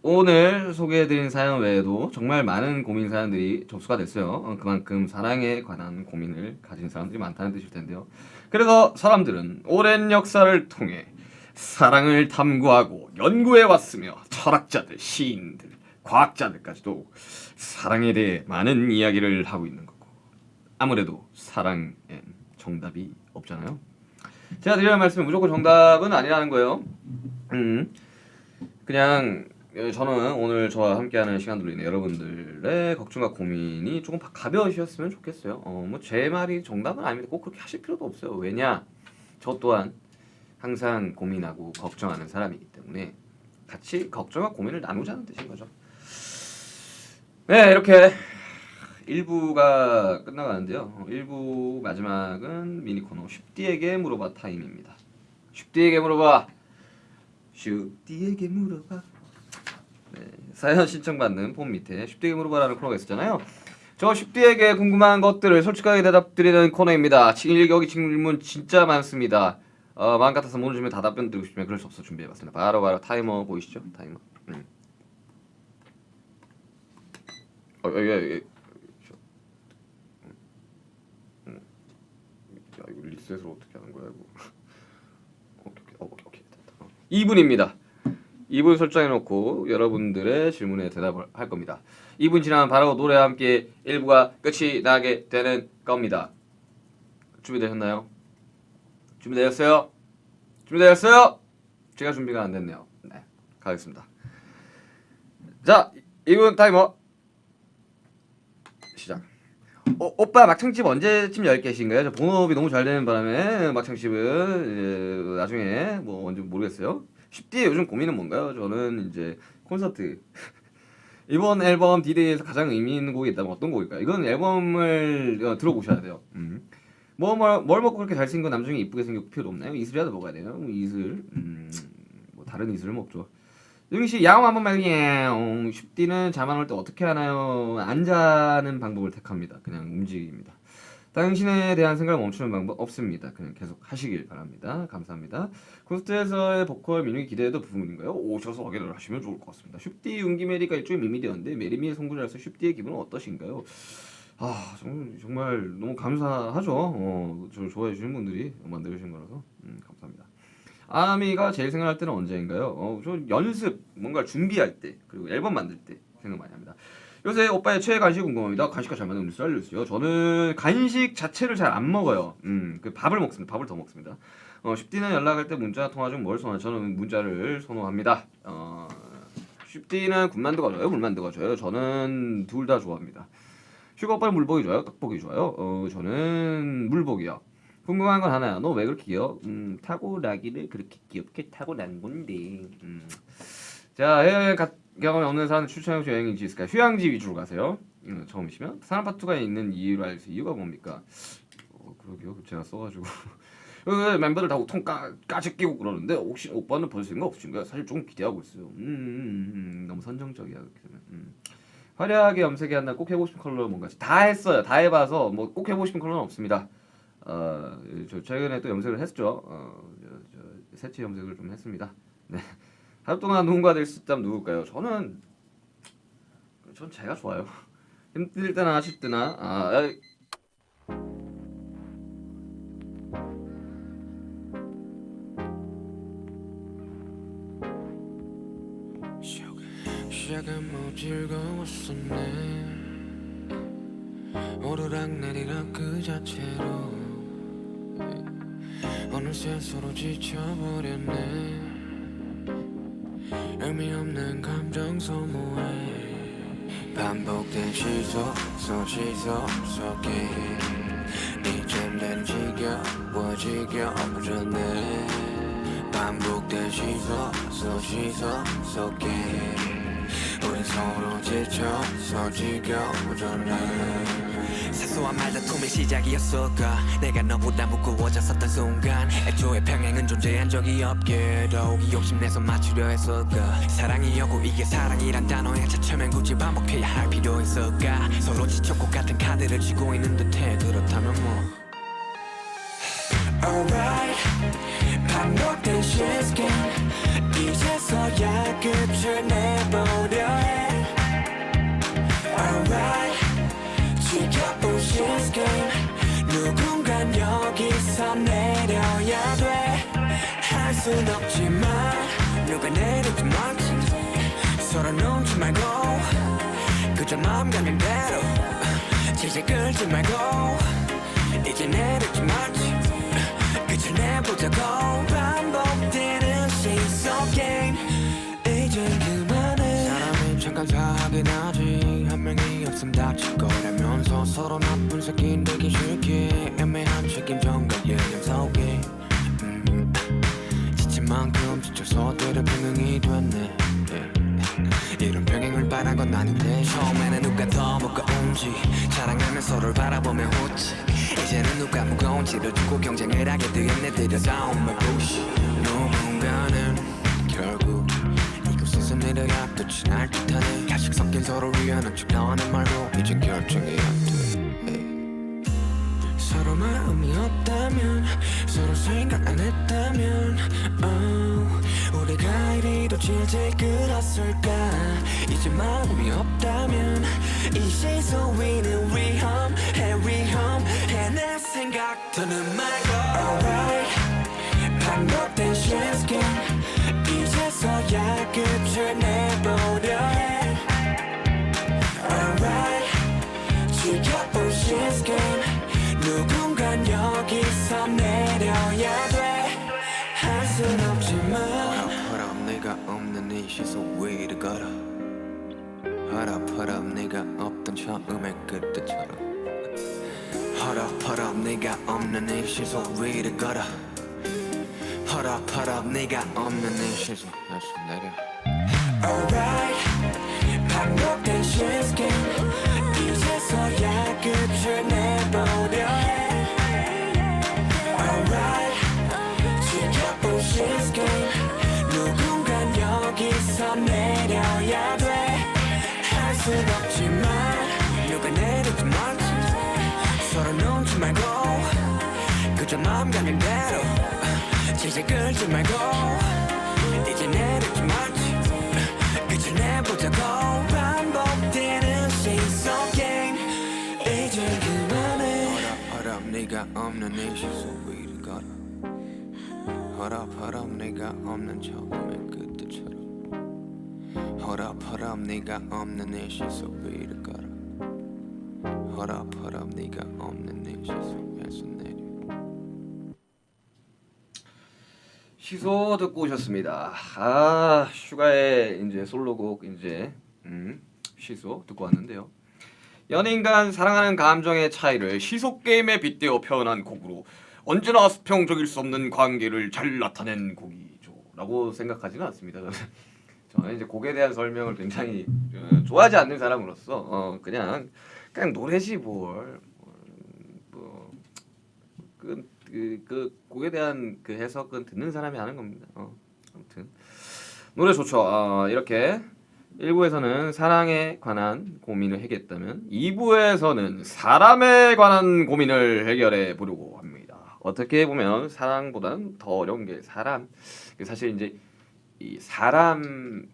Speaker 3: 오늘 소개해드린 사연 외에도 정말 많은 고민 사연들이 접수가 됐어요. 그만큼 사랑에 관한 고민을 가진 사람들이 많다는 뜻일 텐데요. 그래서 사람들은 오랜 역사를 통해 사랑을 탐구하고 연구해 왔으며 철학자들, 시인들, 과학자들까지도 사랑에 대해 많은 이야기를 하고 있는 거고, 아무래도 사랑엔 정답이 없잖아요. 제가 드리는 말씀은 무조건 정답은 아니라는 거예요. 그냥 저는 오늘 저와 함께하는 시간들로 인해 여러분들의 걱정과 고민이 조금 가벼우셨으면 좋겠어요. 뭐 제 말이 정답은 아닙니다. 꼭 그렇게 하실 필요도 없어요. 왜냐? 저 또한 항상 고민하고 걱정하는 사람이기 때문에 같이 걱정과 고민을 나누자는 뜻인 거죠. 네, 이렇게 1부가 끝나가는데요. 1부 마지막은 미니 코너 슈띠에게 물어봐 타임입니다. 슈띠에게 물어봐. 슈띠에게 물어봐. 네, 사연 신청받는 폼 밑에 슈띠에게 물어봐라는 코너가 있었잖아요. 저 슈띠에게 궁금한 것들을 솔직하게 대답드리는 코너입니다. 여기 질문 진짜 많습니다. 마음 같아서 모르는 질문 다 답변 드리고 싶지만 그럴 수 없어 준비해봤습니다. 바로 타이머 보이시죠? 타이머. 예. 야 이거 리셋을 어떻게 하는 거야 이거. 오케이 됐다. 2분입니다. 2분 설정해놓고 여러분들의 질문에 대답을 할 겁니다. 2분 지나면 바로 노래와 함께 1부가 끝이 나게 되는 겁니다. 준비되셨나요? 준비되셨어요? 제가 준비가 안 됐네요. 네, 가겠습니다. 자, 2분 타이머 시작. 오빠 막창집 언제쯤 열 계신가요? 저 본업이 너무 잘 되는 바람에 막창집은 나중에 뭐 언제 모르겠어요. 슈띠의 요즘 고민은 뭔가요? 저는 이제 콘서트 이번 앨범 디데이에서 가장 의미 있는 곡이 있다면 어떤 곡일까요? 이건 앨범을 들어보셔야 돼요. 뭘 먹고 그렇게 잘생긴 남중에 이쁘게 생겼고 필요도 없나요? 이슬이라도 먹어야 돼요. 뭐 이슬 뭐 다른 이슬을 먹죠. 영희씨 야옹 한번 말이에요. 슈띠는 잠 안 올 때 어떻게 하나요? 안 자는 방법을 택합니다. 그냥 움직입니다. 당신에 대한 생각을 멈추는 방법 없습니다. 그냥 계속 하시길 바랍니다. 감사합니다. 콘서트에서의 보컬 민욱이 기대해도 부분인가요? 오셔서 확인을 하시면 좋을 것 같습니다. 슈띠 윤기 메리가 일종의 미미되었는데 메리미의 송구자로서 슈띠의 기분은 어떠신가요? 정말 너무 감사하죠. 저를 좋아해 주시는 분들이 만들어주신 거라서 감사합니다. 아미가 제일 생각할 때는 언제인가요? 저 연습, 뭔가 준비할 때, 그리고 앨범 만들 때 생각 많이 합니다. 요새 오빠의 최애 간식 궁금합니다. 간식과 잘 맞는 음료수 알려주세요. 저는 간식 자체를 잘 안 먹어요. 그 밥을 먹습니다. 밥을 더 먹습니다. 슈띠는 연락할 때 문자 통화 중 뭘 선호하죠? 저는 문자를 선호합니다. 쉽디는 군만두가 좋아요, 물만두가 좋아요? 저는 둘 다 좋아합니다. 슈가 오빠는 물복이 좋아요, 떡복이 좋아요? 저는 물복이요. 궁금한 건 하나야. 너 왜 그렇게 귀여워? 타고나기를 그렇게 귀엽게 타고난 건데. 자, 해외여행 경험이 없는 사람 추천해주신 여행지 있을까요? 휴양지 위주로 가세요. 처음이시면 사랑파투가 있는 이유를 알수 이유가 뭡니까? 그러게요. 제가 써가지고 멤버들 다 옷통 까지 끼고 그러는데 혹시 오빠는 볼 생각 없으신가요? 사실 좀 기대하고 있어요. 너무 선정적이야 그렇게 되면. 화려하게 염색이 한 날 꼭 해보고 싶은 컬러 뭔가 다 했어요. 다 해봐서 뭐 꼭 해보고 싶은 컬러는 없습니다. 저 최근에 또 염색을 했죠. 새치 염색을 좀 했습니다. 네. 하루 동안 누군가 될 수 있다면 누굴까요? 전 제가 좋아요. 힘들 때나 하실 때나
Speaker 2: 시작은 뭐 즐거웠었네. 오르락내리락 그 자체로 어느새 서로 지쳐버렸네. 의미 없는 감정 소모에 반복된 시소 속에 이젠 난 지겨워졌네. 반복된 시소 속에 우린 서로 지쳐서 지겨워졌네. 사소한 말다툼의 시작이었을까. 내가 너보다 무거워졌었던 순간 애초에 평행은 존재한 적이 없게 더욱이 욕심내서 맞추려 했을까. 사랑이었고 이게 사랑이란 단어의 자체면 굳이 반복해야 할 필요 있을까. 서로 지쳤고 같은 카드를 쥐고 있는 듯해. 그렇다면 뭐 Alright, 반복된 시스템 이제서야 끝을 내보려 해. Alright, 지겨운 시스템 누군간 여기서 내려야 돼. 할 순 없지만 누가 내릴지 말지 서로 눈치 말고 그저 마음 가는 대로 질질 끌지 말고 이제 내릴지 말지 끝을 내보자고. 반복되는 시속 게임 이젠 그만해. 사람이 잠깐 사하긴 하지. 한 명이 없음 다칠 거라면서 서로 나쁜 새끼 되기 싫게 애매한 책임전과 예념 속에 지친 만큼 지쳐서 때려 평행이 됐네. 이런 평행을 바란 건 아닌데 처음에는 누가 더 무거운지 자랑하며 서로를 바라보며 웃지. 이제는 누가 무거운지를 두고 경쟁을 하게 되었네. 들여다온 말부시. 누군가는 결국 이곳에서 내려야 끝이 날 듯하네. 가식 섞인 서로 위하는 척 너는 말고 이젠 결정이 안 돼. 서로 마음이 없다면 서로 생각 안 했다면 우리가 이리도 질질 끌었을까. 이제 마음이 없다면 이 시선 위는 위험해 내 생각 더는 말고. Alright, 반복된 시스템 이제서야 끝을 내보려 해. Alright, 지겨운 시스템 누군간 여기서 내려야 돼. 할 순 없지만 네가 없는 이 시선 위를 걸어. 허럽 네가 없던 처음의 그때처럼. 허럽 네가 없는 이 시선 위를 걸어. 허럽 네가 없는 이 시선 다시 내려. Alright, 반복된 시스템 이제서야 끝을 내보려 해. Alright, 지겨운 시스템 누군간 여기서 내려야 돼. 할 순 없지만 누가 내릴지 말지 서로 눈치 말고 그저 마음 가는 대로 질질 끌지 말고 이제 내릴지 말지 끝을 내보자고. 반복되는 시선 게임 이제 그만해. 허럽 네가 없는 이 시선 위를 걸어. 허럽 네가 없는 처음의 그때처럼. 허럽 네가 없는 이 시선 위를 걸어. 허럽 네가 없는 이 시선에서 내려.
Speaker 3: 시소 듣고 오셨습니다. 아 슈가의 이제 솔로곡 이제 시소 듣고 왔는데요. 연인 간 사랑하는 감정의 차이를 시소 게임에 빗대어 표현한 곡으로 언제나 수평적일 수 없는 관계를 잘 나타낸 곡이죠라고 생각하지는 않습니다. 저는 이제 곡에 대한 설명을 굉장히 좋아하지 않는 사람으로서 그냥 노래지 뭘. 그 곡에 대한 그 해석은 듣는 사람이 하는 겁니다. 아무튼 노래 좋죠. 이렇게 1부에서는 사랑에 관한 고민을 해결했다면 2부에서는 사람에 관한 고민을 해결해 보려고 합니다. 어떻게 보면 사랑보다는 더 어려운 게 사람. 사실 이제 이 사람이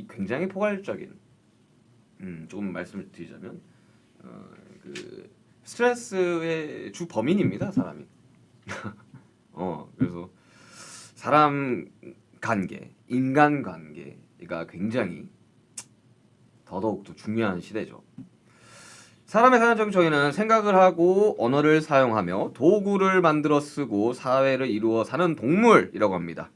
Speaker 3: 굉장히 포괄적인 조금 말씀을 드리자면 그 스트레스의 주 범인입니다, 사람이. 그래서 사람 관계, 인간 관계가 굉장히 더더욱더 중요한 시대죠. 사람의 사전적인 정의는 생각을 하고 언어를 사용하며 도구를 만들어 쓰고 사회를 이루어 사는 동물이라고 합니다.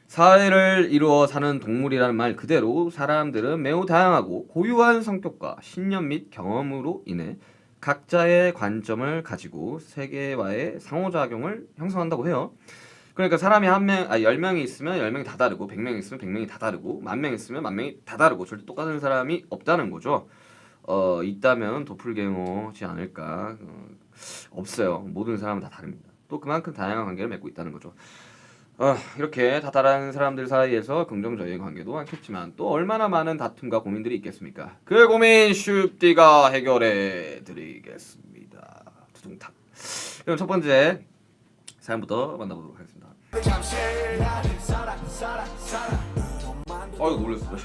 Speaker 3: 사회를 이루어 사는 동물이라는 말 그대로 사람들은 매우 다양하고 고유한 성격과 신념 및 경험으로 인해 각자의 관점을 가지고 세계와의 상호작용을 형성한다고 해요. 그러니까 사람이 10명이 있으면 10명이 다 다르고 100명이 있으면 100명이 다 다르고 10,000명이 있으면 10,000명이 다 다르고 절대 똑같은 사람이 없다는 거죠. 있다면 도플갱어지 않을까. 없어요. 모든 사람은 다 다릅니다. 또 그만큼 다양한 관계를 맺고 있다는 거죠. 이렇게 다다른 사람들 사이에서 긍정적인 관계도 많겠지만 또 얼마나 많은 다툼과 고민들이 있겠습니까? 그 고민 슈띠가 해결해 드리겠습니다. 두둥탁. 그럼 첫 번째 사연부터 만나보도록 하겠습니다. 놀랐어.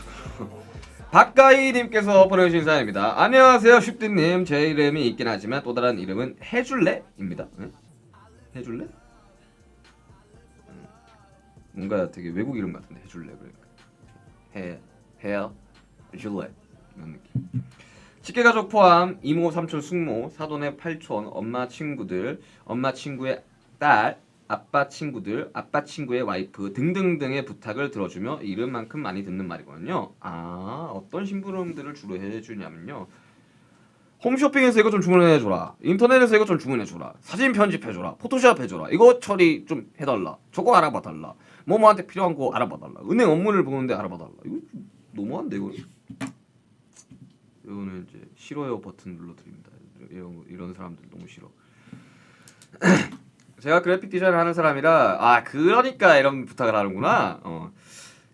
Speaker 3: 박가희님께서 보내주신 사연입니다. 안녕하세요 슈띠님. 제 이름이 있긴 하지만 또 다른 이름은 해줄래입니다. 해줄래? 뭔가 되게 외국 이름 같은데 해줄래 그러니까 해줄래 이런 느낌. 직계가족 포함 이모, 삼촌, 숙모, 사돈의 팔촌, 엄마 친구들, 엄마 친구의 딸, 아빠 친구들, 아빠 친구의 와이프 등등등의 부탁을 들어주며 이름만큼 많이 듣는 말이거든요. 어떤 심부름들을 주로 해주냐면요. 홈쇼핑에서 이거 좀 주문해줘라. 인터넷에서 이거 좀 주문해줘라. 사진 편집해줘라. 포토샵 해줘라. 이거 처리 좀 해달라. 저거 알아봐달라. 뭐뭐한테 필요한 거 알아봐달라. 은행 업무를 보는데 알아봐달라. 이거 너무한데 이거. 이거는 이제 싫어요 버튼 눌러드립니다. 이런 사람들 너무 싫어. 제가 그래픽 디자인을 하는 사람이라 그러니까 이런 부탁을 하는구나.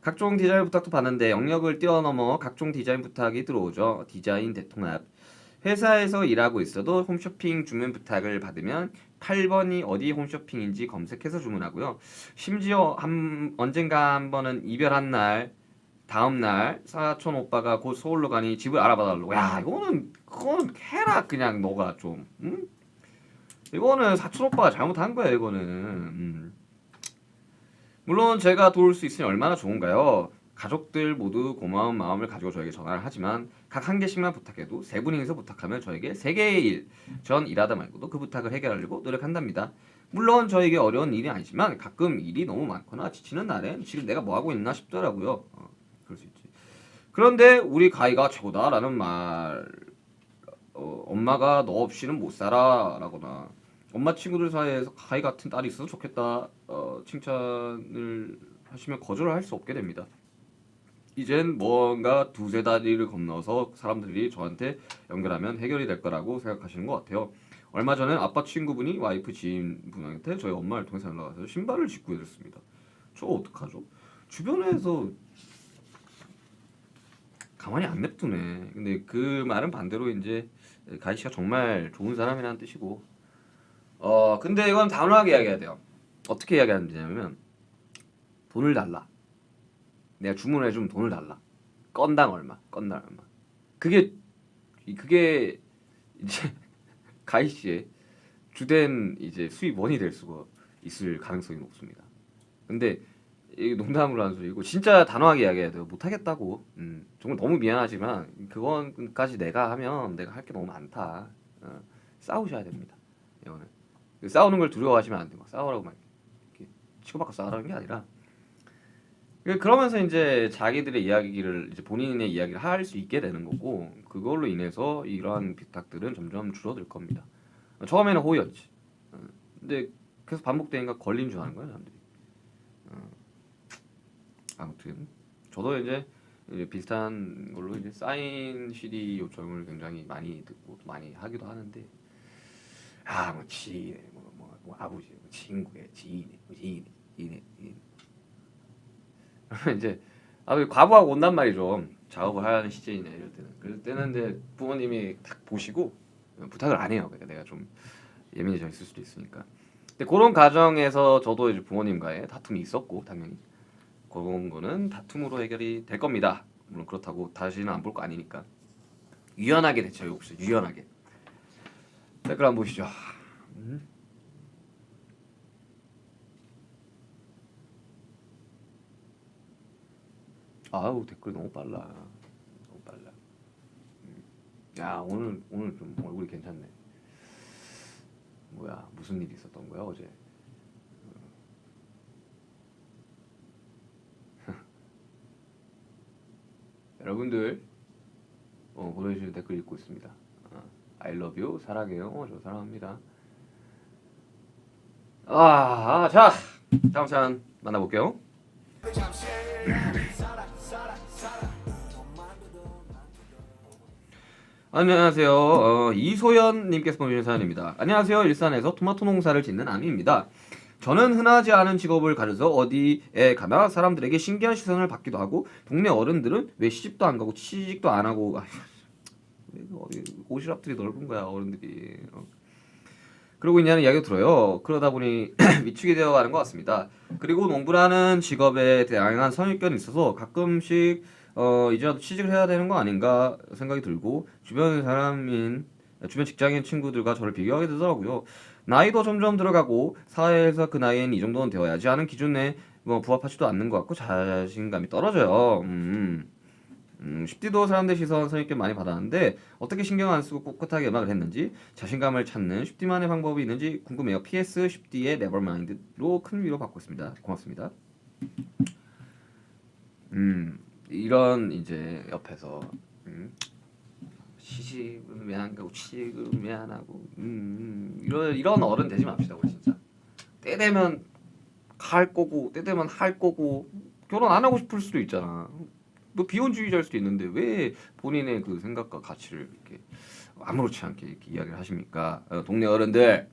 Speaker 3: 각종 디자인 부탁도 받는데 영역을 뛰어넘어 각종 디자인 부탁이 들어오죠. 디자인 대통합. 회사에서 일하고 있어도 홈쇼핑 주문 부탁을 받으면 8번이 어디 홈쇼핑인지 검색해서 주문하고요. 심지어 언젠가 한 번은 이별한 날 다음 날 사촌 오빠가 곧 서울로 가니 집을 알아봐달라고. 야 그건 해라 그냥 너가 좀. 응? 이거는 사촌 오빠가 잘못한 거야 이거는. 물론 제가 도울 수 있으니 얼마나 좋은가요? 가족들 모두 고마운 마음을 가지고 저에게 전화를 하지만 각 한 개씩만 부탁해도 세 분이서 부탁하면 저에게 3개의 일, 전 일하다 말고도 그 부탁을 해결하려고 노력한답니다. 물론 저에게 어려운 일이 아니지만 가끔 일이 너무 많거나 지치는 날엔 지금 내가 뭐하고 있나 싶더라고요. 그럴 수 있지. 그런데 우리 가희가 최고다라는 말, 엄마가 너 없이는 못 살아 라거나 엄마 친구들 사이에서 가희 같은 딸이 있어서 좋겠다 칭찬을 하시면 거절을 할 수 없게 됩니다. 이젠 뭔가 두세 다리를 건너서 사람들이 저한테 연결하면 해결이 될 거라고 생각하시는 것 같아요. 얼마 전에 아빠 친구분이 와이프 지인분한테 저희 엄마를 통해서 연락와서 신발을 직구 해줬습니다. 저 어떡하죠? 주변에서 가만히 안 냅두네. 근데 그 말은 반대로 이제 가희 씨가 정말 좋은 사람이라는 뜻이고, 근데 이건 단호하게 이야기해야 돼요. 어떻게 이야기하면 되냐면 돈을 달라. 내가 주문해주면 돈을 달라. 건당 얼마. 그게 이제 가희 씨의 주된 이제 수입원이 될 수가 있을 가능성이 높습니다. 근데 이게 농담으로 하는 소리고 진짜 단호하게 이야기해야 돼요. 못하겠다고. 정말 너무 미안하지만 그건까지 내가 하면 내가 할 게 너무 많다. 싸우셔야 됩니다. 이거는 싸우는 걸 두려워하시면 안 돼요. 싸우라고 막 치고받고 싸우라는 게 아니라 그러면서 이제 자기들의 이야기를 이제 본인의 이야기를 할 수 있게 되는 거고 그걸로 인해서 이러한 비탁들은 점점 줄어들 겁니다. 처음에는 호의였지. 근데 계속 반복되니까 걸린 줄 아는 거야 사람들이. 아무튼 저도 이제 비슷한 걸로 이제 사인 CD 요청을 굉장히 많이 듣고 많이 하기도 하는데 뭐 지인의 뭐 아버지, 뭐 친구의 지인의 이제 과부하고 온단 말이죠. 작업을 하는 시즌이나 이럴 때는. 그럴 때는 이제 부모님이 딱 보시고 부탁을 안 해요. 그러니까 내가 좀 예민해져 있을 수도 있으니까. 근데 그런 과정에서 저도 이제 부모님과의 다툼이 있었고 당연히 그런 거는 다툼으로 해결이 될 겁니다. 물론 그렇다고 다시는 안 볼 거 아니니까 유연하게 대처해 봅시다. 유연하게. 댓글 한번 보시죠. 아우 댓글 너무 빨라. 너무 빨라. 야 오늘 좀 얼굴이 괜찮네. 뭐야 무슨 일이 있었던 거야 어제? 여러분들 보내주신 댓글 읽고 있습니다. I love you 사랑해요. 저 사랑합니다. 자 다음 사연 만나볼게요. 안녕하세요. 이소연님께서 보내주신 사연입니다. 안녕하세요. 일산에서 토마토 농사를 짓는 아미입니다. 저는 흔하지 않은 직업을 가져서 어디에 가나 사람들에게 신기한 시선을 받기도 하고 동네 어른들은 왜 시집도 안 가고 취직도 안 하고 오시락들이 넓은 거야 어른들이 그러고 있냐는 이야기가 들어요. 그러다 보니 위축이 되어가는 것 같습니다. 그리고 농부라는 직업에 다양한 선입견이 있어서 가끔씩 이제라도 취직을 해야 되는 거 아닌가 생각이 들고 주변 직장인 친구들과 저를 비교하게 되더라고요. 나이도 점점 들어가고 사회에서 그 나이엔 이 정도는 되어야지 하는 기준에 부합하지도 않는 것 같고 자신감이 떨어져요. 10D도 사람들 시선 선입견 많이 받았는데 어떻게 신경 안 쓰고 꿋꿋하게 음악을 했는지 자신감을 찾는 10D만의 방법이 있는지 궁금해요. PS 10D의 Nevermind로 큰 위로 받고 있습니다. 고맙습니다. 이런 이제 옆에서 시집은 왜 안 가고 취직은 왜 안 하고 이런 어른 되지 맙시다 우리 진짜. 때 되면 갈 거고 때 되면 할 거고 결혼 안 하고 싶을 수도 있잖아. 뭐 비혼주의자일 수도 있는데 왜 본인의 그 생각과 가치를 이렇게 아무렇지 않게 이렇게 이야기를 하십니까? 동네 어른들.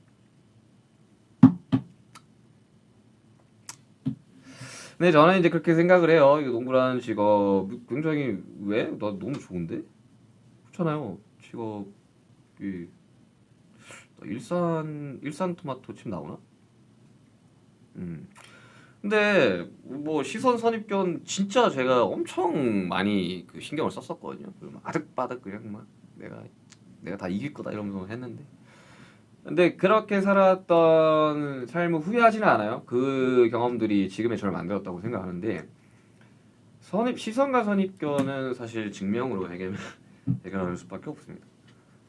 Speaker 3: 네 저는 이제 그렇게 생각을 해요. 이 농부라는 직업 굉장히 왜? 나 너무 좋은데? 그렇잖아요. 직업이 일산 토마토 칩 나오나? 근데 뭐 시선 선입견 진짜 제가 엄청 많이 그 신경을 썼었거든요. 아득바득 그냥 막 내가 다 이길 거다 이러면서 했는데. 근데 그렇게 살았던 삶을 후회하지는 않아요. 그 경험들이 지금의 저를 만들었다고 생각하는데 시선과 선입견은 사실 증명으로 해결할 수밖에 없습니다.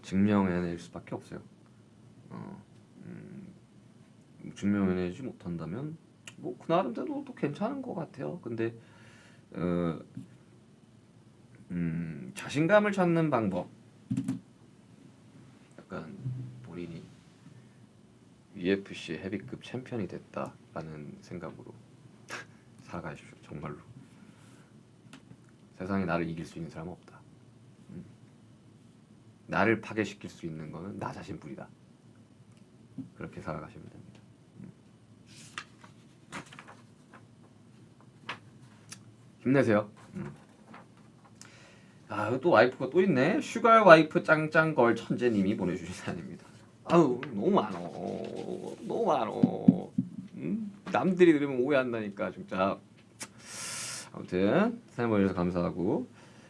Speaker 3: 증명해낼 수밖에 없어요. 증명해내지 못한다면 뭐 그 나름대로 또 괜찮은 것 같아요. 근데 자신감을 찾는 방법 약간 본인이 UFC 헤비급 챔피언이 됐다라는 생각으로 살아가십시오. 정말로 세상에 나를 이길 수 있는 사람은 없다. 나를 파괴시킬 수 있는 거는 나 자신뿐이다. 그렇게 살아가시면 됩니다. 힘내세요. 또 와이프가 또 있네. 슈가 와이프 짱짱걸 천재님이 보내주신 사연입니다. 아유 너무 많어. 남들이 들으면 오해한다니까 진짜. 아무튼 사연 보내주셔서 감사하고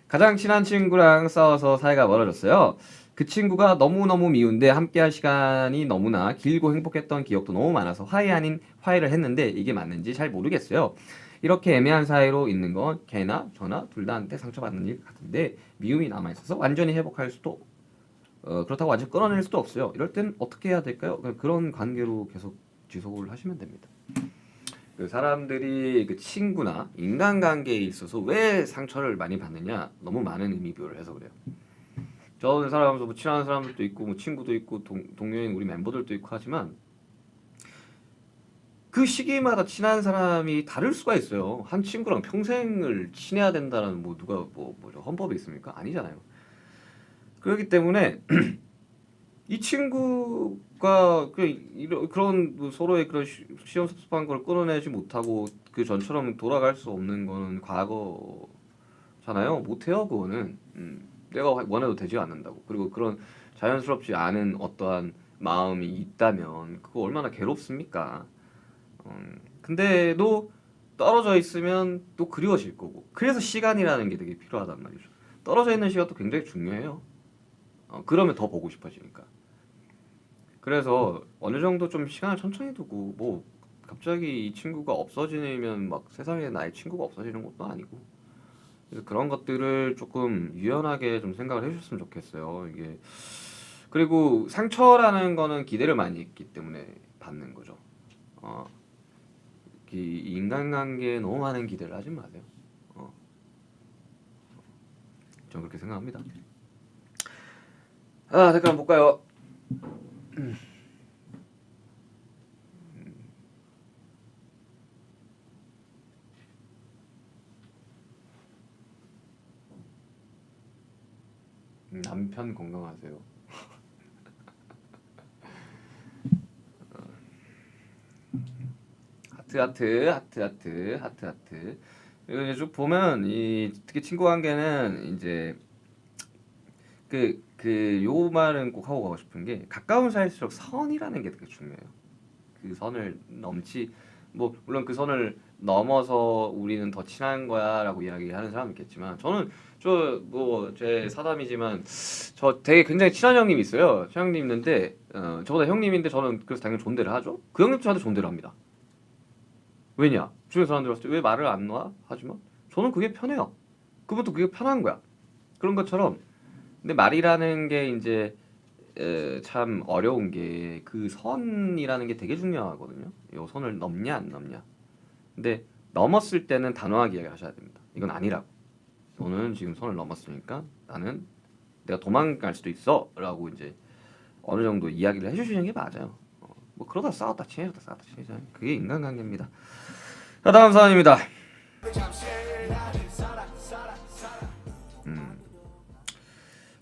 Speaker 3: 가장 친한 친구랑 싸워서 사이가 멀어졌어요. 그 친구가 너무너무 미운데 함께할 시간이 너무나 길고 행복했던 기억도 너무 많아서 화해 아닌 화해를 했는데 이게 맞는지 잘 모르겠어요. 이렇게 애매한 사이로 있는 건 걔나 저나 둘 다한테 상처받는 일 같은데 미움이 남아있어서 완전히 회복할 수도 그렇다고 완전 끊어낼 수도 없어요. 이럴 땐 어떻게 해야 될까요? 그런 관계로 계속 지속을 하시면 됩니다. 그 사람들이 그 친구나 인간관계에 있어서 왜 상처를 많이 받느냐 너무 많은 의미 부여를 해서 그래요. 저는 살아가면서 뭐 친한 사람들도 있고 뭐 친구도 있고 동료인 우리 멤버들도 있고 하지만 그 시기마다 친한 사람이 다를 수가 있어요. 한 친구랑 평생을 친해야 된다는 뭐 누가 뭐죠 헌법에 있습니까? 아니잖아요. 그렇기 때문에 이 친구가 그런 뭐 서로의 그런 시험섭섭한 걸 끌어내지 못하고 그 전처럼 돌아갈 수 없는 거는 과거잖아요. 못해요 그거는. 내가 원해도 되지 않는다고. 그리고 그런 자연스럽지 않은 어떠한 마음이 있다면 그거 얼마나 괴롭습니까? 근데도 떨어져 있으면 또 그리워질 거고. 그래서 시간이라는 게 되게 필요하단 말이죠. 떨어져 있는 시간도 굉장히 중요해요. 그러면 더 보고 싶어지니까. 그래서 어느 정도 좀 시간을 천천히 두고 뭐 갑자기 이 친구가 없어지면 막 세상에 나의 친구가 없어지는 것도 아니고 그래서 그런 것들을 조금 유연하게 좀 생각을 해주셨으면 좋겠어요. 이게 그리고 상처라는 거는 기대를 많이 했기 때문에 받는 거죠. 이 인간관계에 너무 많은 기대를 하지 마세요. 저는 그렇게 생각합니다. 댓글 한번 볼까요? 남편 건강하세요. 하트. 그리고 이제 쭉 보면 이 특히 친구 관계는 이제 요 말은 꼭 하고 가고 싶은 게 가까운 사이일수록 선이라는 게 되게 중요해요. 그 선을 뭐 물론 그 선을 넘어서 우리는 더 친한 거야라고 이야기하는 사람이 있겠지만 저는 제 사담이지만 저 되게 굉장히 친한 형님이 있어요. 친한 형님 있는데 저보다 형님인데 저는 그래서 당연히 존대를 하죠. 그 형님도 저한테 존대를 합니다. 왜냐? 주변 사람들 봤을 때 왜 말을 안 놔? 하지만 저는 그게 편해요. 그분도 그게 편한 거야. 그런 것처럼 근데 말이라는 게 이제 참 어려운 게 그 선이라는 게 되게 중요하거든요. 요 선을 넘냐 안 넘냐. 근데 넘었을 때는 단호하게 이야기하셔야 됩니다. 이건 아니라고. 너는 지금 선을 넘었으니까 나는 내가 도망갈 수도 있어라고 이제 어느 정도 이야기를 해주시는 게 맞아요. 뭐 그러다 싸웠다 친해졌다 그게 인간관계입니다. 자 다음 사연입니다.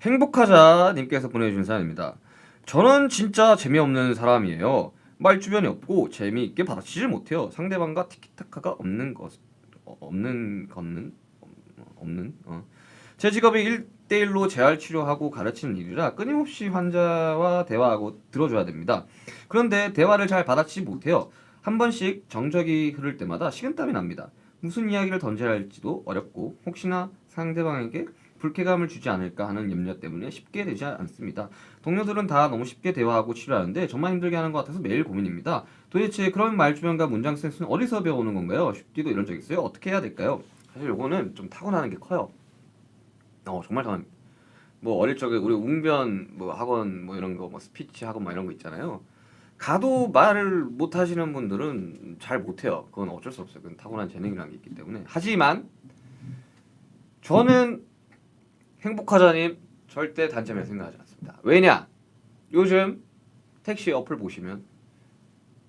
Speaker 3: 행복하자님께서 보내주신 사연입니다. 저는 진짜 재미없는 사람이에요. 말 주변이 없고 재미있게 받아치질 못해요. 상대방과 티키타카가 없는. 제 직업이 1대1로 재활 치료하고 가르치는 일이라 끊임없이 환자와 대화하고 들어줘야 됩니다. 그런데 대화를 잘 받아치지 못해요. 한 번씩 정적이 흐를 때마다 식은땀이 납니다. 무슨 이야기를 던져야 할지도 어렵고 혹시나 상대방에게 불쾌감을 주지 않을까 하는 염려 때문에 쉽게 되지 않습니다. 동료들은 다 너무 쉽게 대화하고 치료하는데 저만 힘들게 하는 것 같아서 매일 고민입니다. 도대체 그런 말주변과 문장 센스는 어디서 배우는 건가요? 쉽디도 이런 적 있어요? 어떻게 해야 될까요? 사실 요거는 좀 타고나는 게 커요. 정말 타고납니다. 뭐 어릴 적에 우리 웅변 뭐 학원 뭐 이런 거 뭐 스피치 학원 뭐 이런 거 있잖아요. 가도 말을 못 하시는 분들은 잘 못해요. 그건 어쩔 수 없어요. 그건 타고난 재능이라는 게 있기 때문에. 하지만 저는 행복하자님 절대 단점이라고 생각하지 않습니다. 왜냐? 요즘 택시 어플 보시면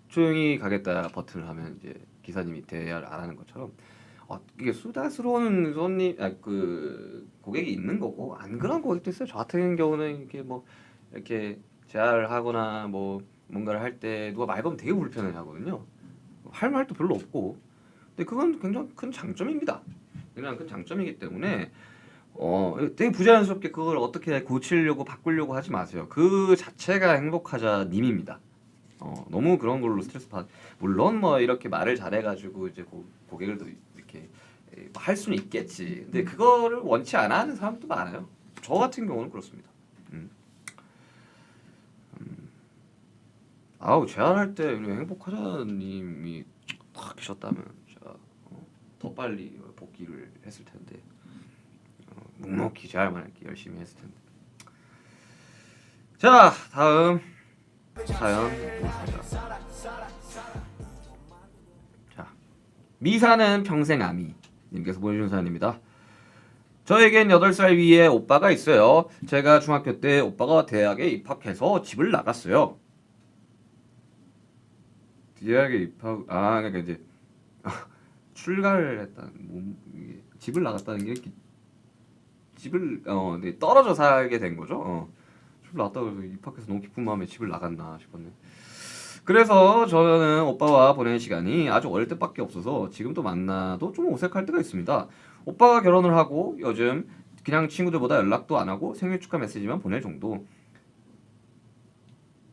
Speaker 3: 조용히 가겠다 버튼을 하면 이제 기사님이 대화를 안 하는 것처럼 이게 수다스러운 고객이 있는 거고 안 그런 고객도 있어요. 저 같은 경우는 이렇게 제안을 하거나 뭐 뭔가를 할 때 누가 말 걸면 되게 불편해하거든요. 할 말도 별로 없고. 근데 그건 굉장히 큰 장점입니다. 굉장히 큰 장점이기 때문에 되게 부자연스럽게 그걸 어떻게 고치려고 바꾸려고 하지 마세요. 그 자체가 행복하자 님입니다. 너무 그런 걸로 스트레스 물론 뭐 이렇게 말을 잘해가지고 이제 고객들도 이렇게 할 수는 있겠지. 근데 그거를 원치 않아 하는 사람도 많아요. 저 같은 경우는 그렇습니다. 제안할 때 우리 행복하자님이 딱 계셨다면 제가 더 빨리 복귀를 했을 텐데 묵묵히 제안만 이렇게 열심히 했을 텐데. 자 다음 사연 보겠습니다. 자 미사는 평생 아미 님께서 보내주신 사연입니다. 저에겐 8살 위에 오빠가 있어요. 제가 중학교 때 오빠가 대학에 입학해서 집을 나갔어요. 대학에 입학 그러니까 이제 출가를 했다는 집을 나갔다는 게 집을 네, 떨어져 살게 된 거죠. 집을 나갔다고 해서 입학해서 너무 기쁜 마음에 집을 나갔나 싶었네. 그래서 저는 오빠와 보내는 시간이 아주 어릴 때밖에 없어서 지금도 만나도 좀 어색할 때가 있습니다. 오빠가 결혼을 하고 요즘 그냥 친구들보다 연락도 안 하고 생일 축하 메시지만 보낼 정도.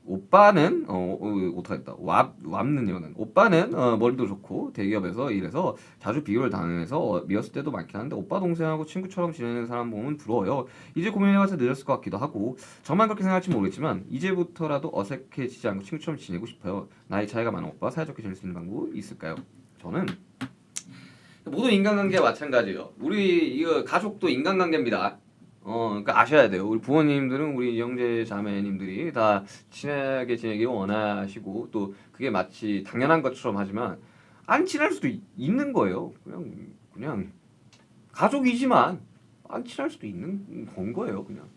Speaker 3: 오빠는 어떡하겠다. 왑는이거는 오빠는 머리도 좋고 대기업에서 일해서 자주 비교를 당해서 미웠을 때도 많긴 한데 오빠 동생하고 친구처럼 지내는 사람 보면 부러워요. 이제 고민해봐서 늦었을 것 같기도 하고 저만 그렇게 생각할지 모르겠지만 이제부터라도 어색해지지 않고 친구처럼 지내고 싶어요. 나이 차이가 많은 오빠 사이좋게 지낼 수 있는 방법이 있을까요? 저는 모든 인간관계가 마찬가지예요. 우리 이거 가족도 인간관계입니다. 그러니까 아셔야 돼요. 우리 부모님들은 우리 형제 자매님들이 다 친하게 지내길 원하시고 또 그게 마치 당연한 것처럼 하지만 안 친할 수도 있는 거예요. 그냥 가족이지만 안 친할 수도 있는 건 거예요. 그냥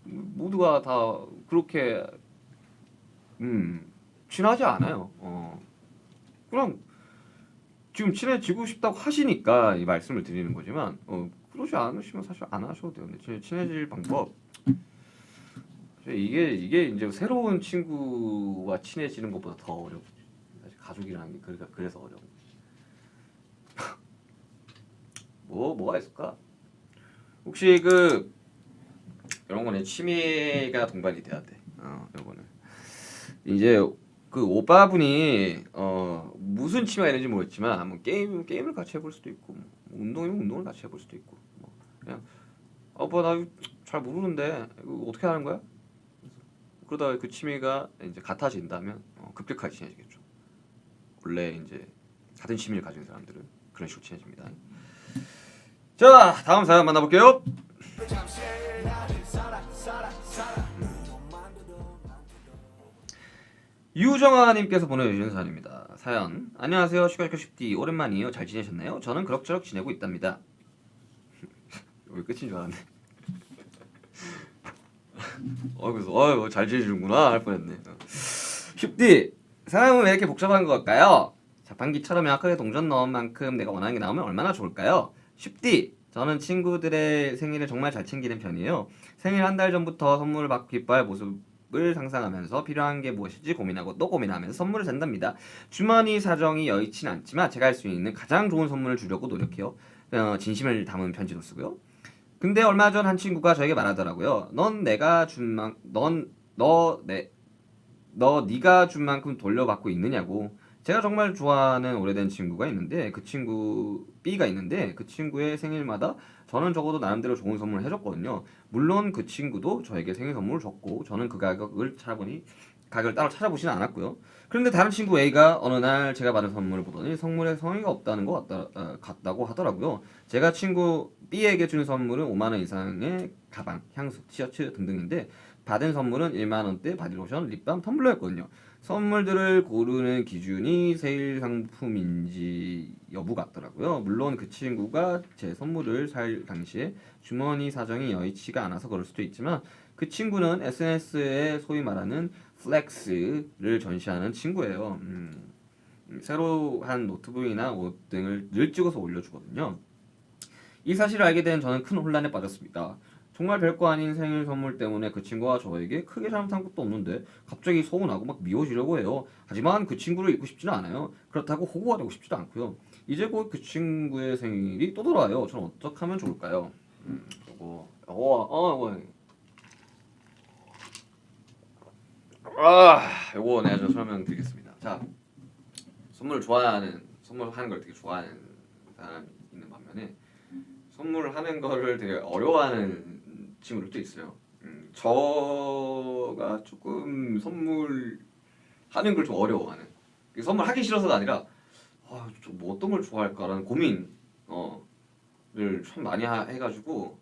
Speaker 3: 모두가 다 그렇게 친하지 않아요. 그럼 지금 친해지고 싶다고 하시니까 이 말씀을 드리는 거지만 그러지 않으시면 사실 안 하셔도 돼요. 근데 친해질 방법 이게 이제 새로운 친구와 친해지는 것보다 더 어려워. 사실 가족이라는 게 그래서 어려운 거지. 뭐가 있을까? 혹시 이런 거는 취미가 동반이 돼야 돼. 이거는 이제 그 오빠분이 무슨 취미가 있는지 모르겠지만 뭐 게임을 같이 해볼 수도 있고 뭐 운동이면 운동을 같이 해볼 수도 있고 뭐 그냥 오빠 나 잘 모르는데 이거 어떻게 하는 거야? 그러다가 그 취미가 이제 같아진다면 급격하게 친해지겠죠. 원래 이제 같은 취미를 가진 사람들은 그런 식으로 친해집니다. 자 다음 사연 만나볼게요. 유정아님께서 보내주신 사연입니다. 사연 안녕하세요 슈가슈가 슈디 오랜만이에요. 잘 지내셨나요? 저는 그럭저럭 지내고 있답니다. 왜 끝인 줄 알았네. 그래서 잘 지내시는구나 할 뻔했네. 슈디 사람은 왜 이렇게 복잡한 걸까요? 자판기처럼 명확하게 동전 넣은 만큼 내가 원하는 게 나오면 얼마나 좋을까요? 슈디 저는 친구들의 생일을 정말 잘 챙기는 편이에요. 생일 한 달 전부터 선물을 받고 기뻐할 모습을 상상하면서 필요한 게 무엇인지 고민하고 또 고민하면서 선물을 산답니다. 주머니 사정이 여의치는 않지만 제가 할 수 있는 가장 좋은 선물을 주려고 노력해요. 진심을 담은 편지도 쓰고요. 근데 얼마 전 한 친구가 저에게 말하더라고요. 네가 준 만큼 돌려받고 있느냐고. 제가 정말 좋아하는 오래된 친구가 있는데 그 친구 B가 있는데 그 친구의 생일마다 저는 적어도 나름대로 좋은 선물을 해줬거든요. 물론 그 친구도 저에게 생일 선물을 줬고 저는 그 가격을 따로 찾아보지는 않았고요. 그런데 다른 친구 A가 어느 날 제가 받은 선물을 보더니 선물에 성의가 없다는 것 같다고 하더라고요. 제가 친구 B에게 준 선물은 5만 원 이상의 가방, 향수, 티셔츠 등등인데 받은 선물은 1만 원대 바디로션, 립밤, 텀블러였거든요. 선물들을 고르는 기준이 세일 상품인지 여부 같더라고요. 물론 그 친구가 제 선물을 살 당시에 주머니 사정이 여의치가 않아서 그럴 수도 있지만 그 친구는 SNS에 소위 말하는 플렉스를 전시하는 친구예요. 새로 한 노트북이나 옷 등을 늘 찍어서 올려주거든요. 이 사실을 알게 된 저는 큰 혼란에 빠졌습니다. 정말 별거 아닌 생일 선물 때문에 그 친구가 저에게 크게 잘못한 것도 없는데 갑자기 서운하고 막 미워지려고 해요. 하지만 그 친구를 잊고 싶지는 않아요. 그렇다고 호구가 되고 싶지도 않고요. 이제 곧 그 친구의 생일이 또 돌아와요. 저는 어떻게 하면 좋을까요? 요거 내가 좀 설명드리겠습니다. 자, 선물하는 걸 되게 좋아하는 사람이 있는 반면에 선물하는 거를 되게 어려워하는 친구들도 있어요. 저가 조금 선물하는 걸 좀 어려워하는. 선물하기 싫어서가 아니라 뭐 어떤 걸 좋아할까라는 고민을 참 많이 해가지고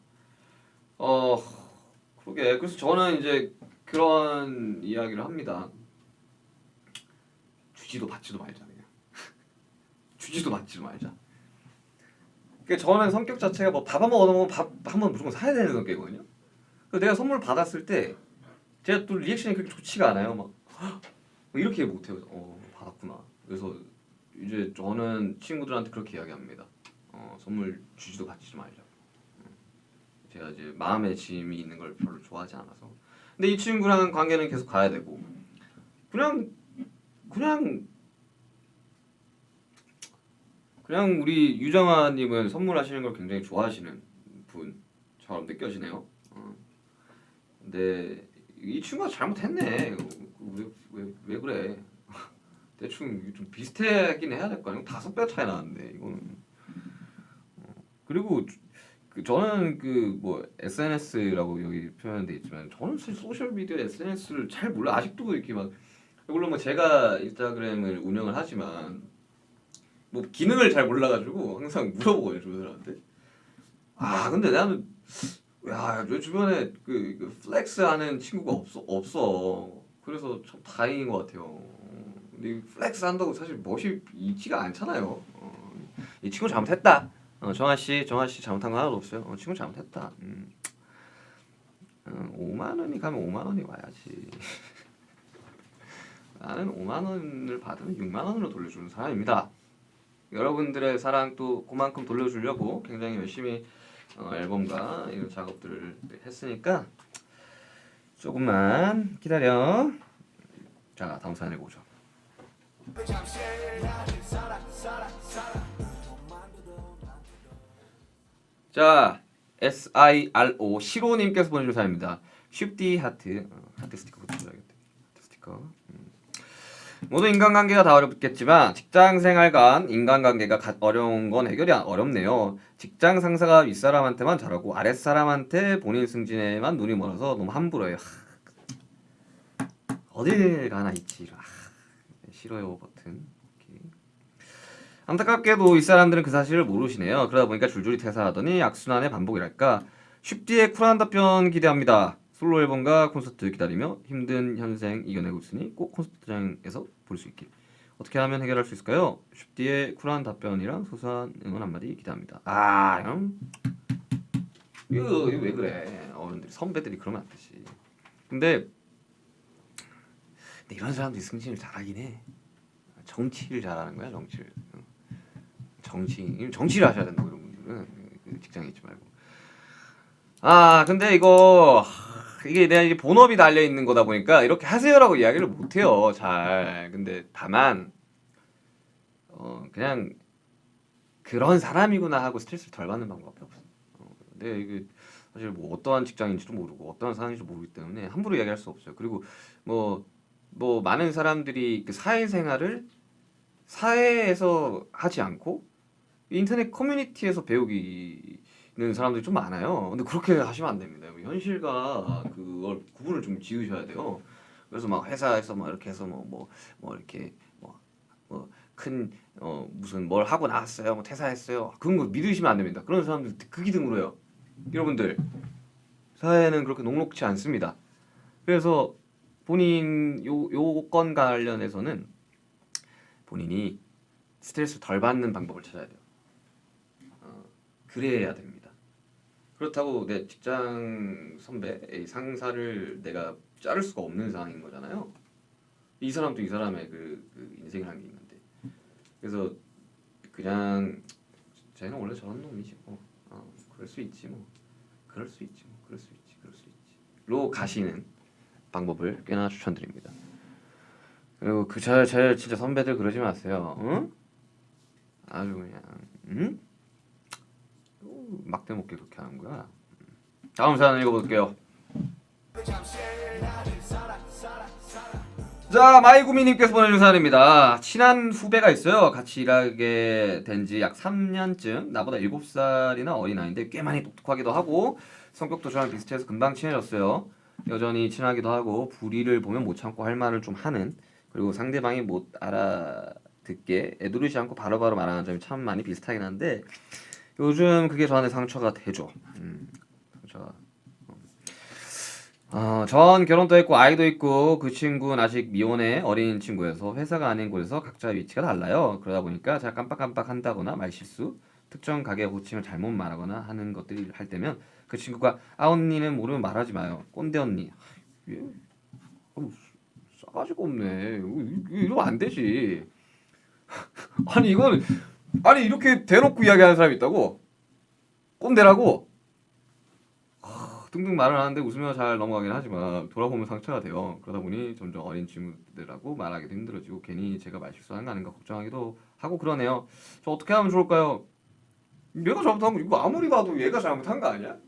Speaker 3: 그러게. 그래서 저는 이제 그런 이야기를 합니다. 주지도 받지도 말자 그냥. 주지도 맞지도 말자. 그러니까 저는 성격 자체가 뭐 밥 한 번 얻어먹으면 밥 한 번 무조건 사야 되는 성격이거든요. 그래서 내가 선물 받았을 때 제가 또 리액션이 그렇게 좋지가 않아요. 막 뭐 이렇게 못해요. 받았구나. 그래서 이제 저는 친구들한테 그렇게 이야기합니다. 선물 주지도 받지도 말자고. 제가 이제 마음의 짐이 있는 걸 별로 좋아하지 않아서. 근데 이 친구랑 관계는 계속 가야 되고 그냥 우리 유정아님은 선물하시는 걸 굉장히 좋아하시는 분처럼 느껴지네요. 근데 이 친구가 잘못했네. 왜 그래? 대충 좀 비슷하긴 해야 될 거 아니야? 5배 차이 나는데 이거는. 그리고 저는 그 뭐 SNS라고 여기 표현돼 있지만 저는 사실 소셜 미디어 SNS를 잘 몰라. 아직도 이렇게 막 물론 뭐 제가 인스타그램을 운영을 하지만 뭐 기능을 잘 몰라가지고 항상 물어보거든요 주변들한테. 근데 나는 내 주변에 그 플렉스하는 친구가 없어. 그래서 참 다행인 것 같아요. 근데 플렉스 한다고 사실 멋이 있지가 않잖아요. 이 친구 잘못했다. 정아 씨 잘못한 거 하나도 없어요. 친구 잘못했다. 5만 원이 가면 5만 원이 와야지. 나는 5만 원을 받으면 6만 원으로 돌려주는 사람입니다. 여러분들의 사랑 또 그만큼 돌려주려고 굉장히 열심히 앨범과 이런 작업들을 했으니까 조금만 기다려. 자, 다음 사연에 보죠. 자, SIRO 시로님께서 보내주신 사연입니다. 쉽디 하트 스티커 붙여줘야겠다. 하트 스티커. 모두 인간관계가 다 어렵겠지만 직장생활 간 인간관계가 어려운 건 해결이 어렵네요. 직장 상사가 윗사람한테만 잘하고 아랫사람한테 본인 승진에만 눈이 멀어서 너무 함부로해요. 어딜 가나 있지. 싫어요 버튼. 안타깝게도 윗사람들은 그 사실을 모르시네요. 그러다 보니까 줄줄이 퇴사하더니 악순환의 반복이랄까. 쉽디의 쿨한 답변 기대합니다. 솔로 앨범과 콘서트 기다리며 힘든 현생 이겨내고 있으니 꼭 콘서트장에서 볼 수 있길. 어떻게 하면 해결할 수 있을까요? 쉽디의 쿨한 답변이랑 소소한 응원 한마디 기대합니다. 이거 왜 그래? 어른들이 선배들이 그러면 안 되지. 근데 이런 사람들이 승진을 잘하긴 해. 정치를 잘하는 거야, 정치를 하셔야 된다고 이런 분들은 직장에 있지 말고. 근데 이게 내가 이제 본업이 달려 있는 거다 보니까 이렇게 하세요라고 이야기를 못 해요, 잘. 근데 다만 그냥 그런 사람이구나 하고 스트레스를 덜 받는 방법밖에 없어. 근데 이게 사실 뭐 어떠한 직장인지도 모르고 어떠한 상황인지도 모르기 때문에 함부로 이야기할 수 없어요. 그리고 뭐 많은 사람들이 그 사회생활을 사회에서 하지 않고 인터넷 커뮤니티에서 배우기는 사람들이 좀 많아요. 근데 그렇게 하시면 안 됩니다. 현실과 그걸 구분을 좀 지으셔야 돼요. 그래서 막 회사에서 막 이렇게 해서 이렇게 큰 무슨 뭘 하고 나왔어요, 뭐 퇴사했어요, 그런 거 믿으시면 안 됩니다. 그런 사람들 극이 드물어요. 여러분들 사회는 그렇게 녹록지 않습니다. 그래서 본인 요건 관련해서는 본인이 스트레스 덜 받는 방법을 찾아야 돼요. 그래야 됩니다. 그렇다고 내 직장 선배, 상사를 내가 자를 수가 없는 상황인 거잖아요. 이 사람도 이 사람의 그 인생이라는 게 있는데, 그래서 그냥 쟤는 원래 저런 놈이지 뭐, 그럴 수 있지 로 가시는 방법을 꽤나 추천드립니다. 그리고 저 진짜 선배들 그러지 마세요. 응? 아주 그냥 막대 먹게 그렇게 하는 거야. 다음 사연 읽어볼게요. 자, 마이구미님께서 보내준 사연입니다. 친한 후배가 있어요. 같이 일하게 된 지 약 3년쯤. 나보다 7살이나 어린 아이인데 꽤 많이 똑똑하기도 하고 성격도 저랑 비슷해서 금방 친해졌어요. 여전히 친하기도 하고 불의를 보면 못 참고 할 말을 좀 하는, 그리고 상대방이 못 알아듣게 애두르지 않고 바로바로 말하는 점이 참 많이 비슷하긴 한데 요즘 그게 저한테 상처가 되죠. 상처가. 전 결혼도 했고 아이도 있고 그 친구는 아직 미혼의 어린 친구여서 회사가 아닌 곳에서 각자 위치가 달라요. 그러다 보니까 제가 깜빡깜빡 한다거나 말실수, 특정 가게 호칭을 잘못 말하거나 하는 것들이 할 때면 그 친구가 아 언니는 모르면 말하지 마요. 꼰대 언니. 얘 싸가지가 없네. 이러면 안 되지. 아니 이건 아니 이렇게 대놓고 이야기하는 사람이 있다고? 꼰대라고? 뚱뚱 말을 하는데 웃으며 잘 넘어가긴 하지만 돌아보면 상처가 돼요. 그러다 보니 점점 어린 친구들하고 말하기도 힘들어지고 괜히 제가 말실수하는 거 아닌가 걱정하기도 하고 그러네요. 저 어떻게 하면 좋을까요? 얘가 잘못한 거 이거 아무리 봐도 얘가 잘못한 거 아니야?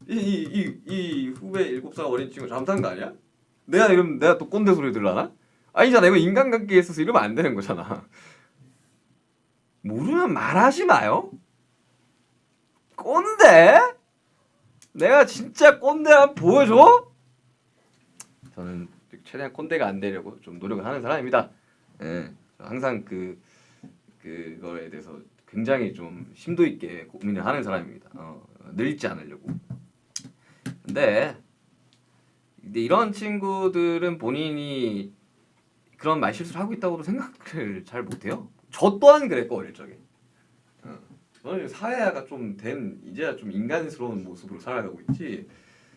Speaker 3: 이 후배 7살 어린 친구 잘못한 거 아니야? 내가 이러면 내가 또 꼰대 소리 들라나? 아니잖아. 이거 인간관계에 있어서 이러면 안 되는 거잖아. 모르면 말하지 마요? 꼰대? 내가 진짜 꼰대 한번 보여줘? 저는 최대한 꼰대가 안 되려고 좀 노력을 하는 사람입니다. 예, 항상 그거에 대해서 굉장히 좀 심도 있게 고민을 하는 사람입니다. 늙지 않으려고. 근데 이런 친구들은 본인이 그런 말실수를 하고 있다고도 생각을 잘 못해요. 저 또한 그랬고 어릴 적에. 저는 사회화가 좀 된 이제야 좀 인간스러운 모습으로 살아가고 있지.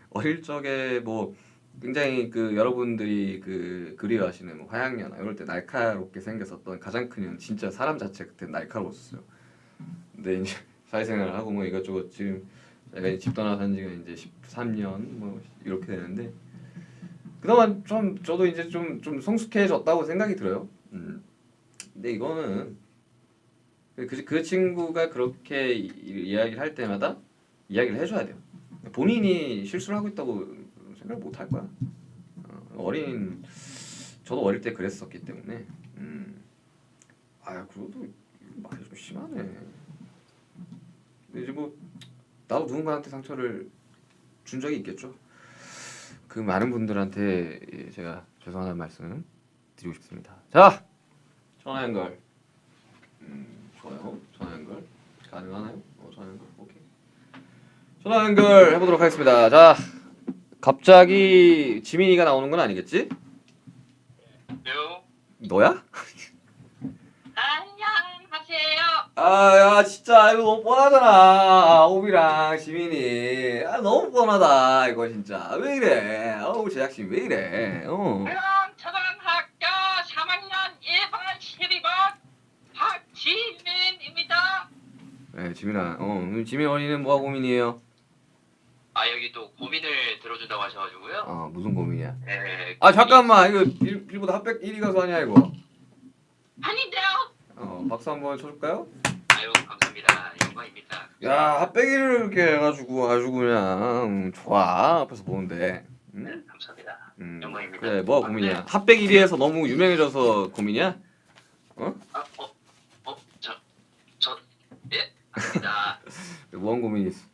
Speaker 3: 어릴 적에 뭐 굉장히 그 여러분들이 그 그리워하시는 뭐 화양연화 이럴 때 날카롭게 생겼었던 가장 큰 이유는 진짜 사람 자체 그때 날카로웠어요. 근데 이제 사회생활을 하고 뭐 이것저것 지금 제가 집 떠나 산 지가 이제 13년 뭐 이렇게 되는데 그동안 좀 저도 이제 좀 성숙해졌다고 생각이 들어요. 근데 이거는 그 친구가 그렇게 이야기를 할 때마다 이야기를 해줘야 돼요. 본인이 실수를 하고 있다고 생각 못 할 거야. 저도 어릴 때 그랬었기 때문에 그래도 말이 좀 심하네. 근데 이제 뭐 나도 누군가한테 상처를 준 적이 있겠죠. 그 많은 분들한테 제가 죄송하다는 말씀 드리고 싶습니다. 자, 전화 연결. 좋아요. 전화 연결 가능하나요? 전화 연결 오케이. 전화 연결 해보도록 하겠습니다. 자, 갑자기 지민이가 나오는 건 아니겠지? 너야?
Speaker 4: 안녕하세요.
Speaker 3: 야 진짜 이거 너무 뻔하잖아. 오비랑 지민이. 너무 뻔하다 이거 진짜. 왜 이래? 제작진 왜 이래?
Speaker 4: 그럼 초등학교 3학년 1반 12번 박지민입니다.
Speaker 3: 네, 지민아. 지민 어린이는 뭐가 고민이에요?
Speaker 4: 여기 또 고민을 들어준다고 하셔가지고요.
Speaker 3: 무슨 고민이야?
Speaker 4: 네.
Speaker 3: 잠깐만 이거 일보다 핫백 1위 가수 아니야 이거?
Speaker 4: 아닌데요.
Speaker 3: 박수 한번 쳐줄까요?
Speaker 4: 아유 감사합니다. 영광입니다.
Speaker 3: 야 핫백 1위를 이렇게 해가지고 아주 그냥 좋아 앞에서 보는데.
Speaker 4: 네, 감사합니다. 영광입니다.
Speaker 3: 그래 뭐가 고민이야? 핫백 1위에서 너무 유명해져서 고민이야?
Speaker 4: 예, 아닙니다.
Speaker 3: 뭔 고민이 있어?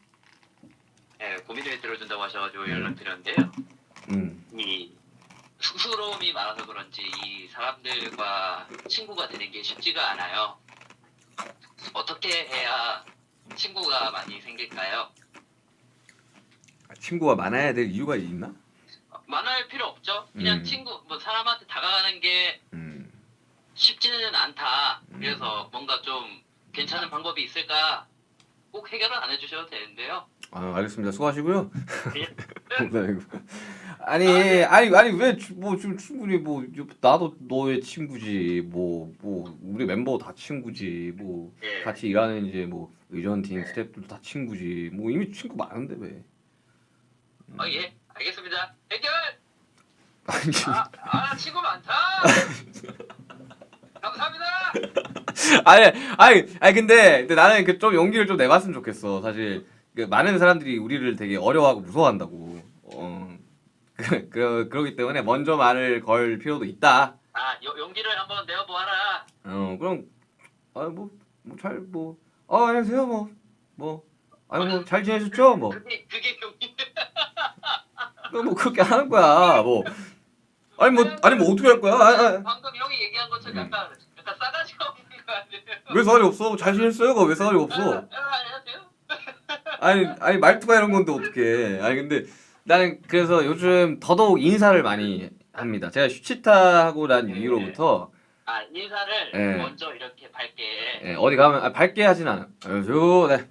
Speaker 4: 네, 고민을 들어준다고 하셔가지고 연락드렸는데요. 이 쑥스러움이 많아서 그런지 이 사람들과 친구가 되는 게 쉽지가 않아요. 어떻게 해야 친구가 많이 생길까요?
Speaker 3: 친구가 많아야 될 이유가 있나?
Speaker 4: 많을 필요 없죠. 그냥 친구, 뭐 사람한테 다가가는 게 쉽지는 않다. 그래서 뭔가 좀 괜찮은 방법이 있을까? 꼭 해결은 안 해주셔도 되는데요.
Speaker 3: 알겠습니다. 수고하시고요.
Speaker 4: 네.
Speaker 3: 아니 왜 뭐 지금 충분히 뭐 나도 너의 친구지 뭐 우리 멤버 다 친구지 뭐
Speaker 4: 예.
Speaker 3: 같이 일하는 이제 뭐 의전팀 스태프들도 다 친구지 뭐 이미 친구 많은데 왜?
Speaker 4: 예, 알겠습니다. 해결!
Speaker 3: 아니
Speaker 4: 친구 많다! 감사합니다!
Speaker 3: 아니 근데 나는 그 좀 용기를 좀 내봤으면 좋겠어. 사실 그 많은 사람들이 우리를 되게 어려워하고 무서워한다고. 그러기 때문에 먼저 말을 걸 필요도 있다.
Speaker 4: 용기를 한번 내어보아라.
Speaker 3: 그럼 안녕하세요 잘 지내셨죠 뭐.
Speaker 4: 그게 용기.
Speaker 3: 뭐 그렇게 하는 거야 뭐. 아니 뭐 어떻게 할 거야?
Speaker 4: 방금 형이 얘기한 것처럼 약간 싸가지가 없는 거 아니에요?
Speaker 3: 왜 싸가지 없어? 잘 지냈어요? 왜 싸가지 없어?
Speaker 4: 안녕하세요.
Speaker 3: 아니 말투가 이런 건데 어떡해. 아니 근데 나는 그래서 요즘 더더욱 인사를 많이 합니다. 제가 슈치타 하고 난 이후로부터
Speaker 4: 아 인사를
Speaker 3: 예.
Speaker 4: 먼저 이렇게 밝게.
Speaker 3: 예, 어디 가면 밝게 하진 않아. 안녕하세요. 네.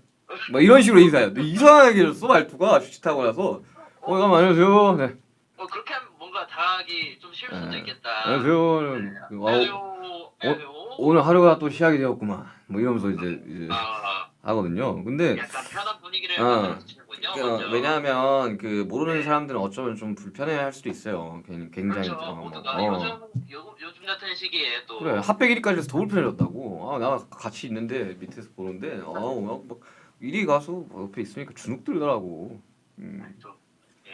Speaker 3: 뭐 이런 식으로 인사해요. 이상하게 해줬어 말투가 슈치타고 나서 어디 가면 안녕하세요. 네.
Speaker 4: 그렇게 하면 뭔가 당하기 좀 쉬울 수도
Speaker 3: 예.
Speaker 4: 있겠다.
Speaker 3: 안녕하세요.
Speaker 4: 안녕하세요. 안녕하세요.
Speaker 3: 오늘 하루가 또 시작이 되었구만. 뭐 이러면서 이제
Speaker 4: 아
Speaker 3: 하거든요. 근데
Speaker 4: 약간 편한 분위기를
Speaker 3: 어.
Speaker 4: 만들어주시는군요. 먼저.
Speaker 3: 왜냐하면 그 모르는 사람들은 어쩌면 좀 불편해할 수도 있어요. 굉장히
Speaker 4: 그렇죠.
Speaker 3: 뭐,
Speaker 4: 모두가 요즘 같은 시기에 또
Speaker 3: 그래 핫백 1위까지 해서 더 불편해졌다고. 나 같이 있는데 밑에서 보는데 뭐 이리 가서 뭐 옆에 있으니까 주눅 들더라고.
Speaker 4: 또 예.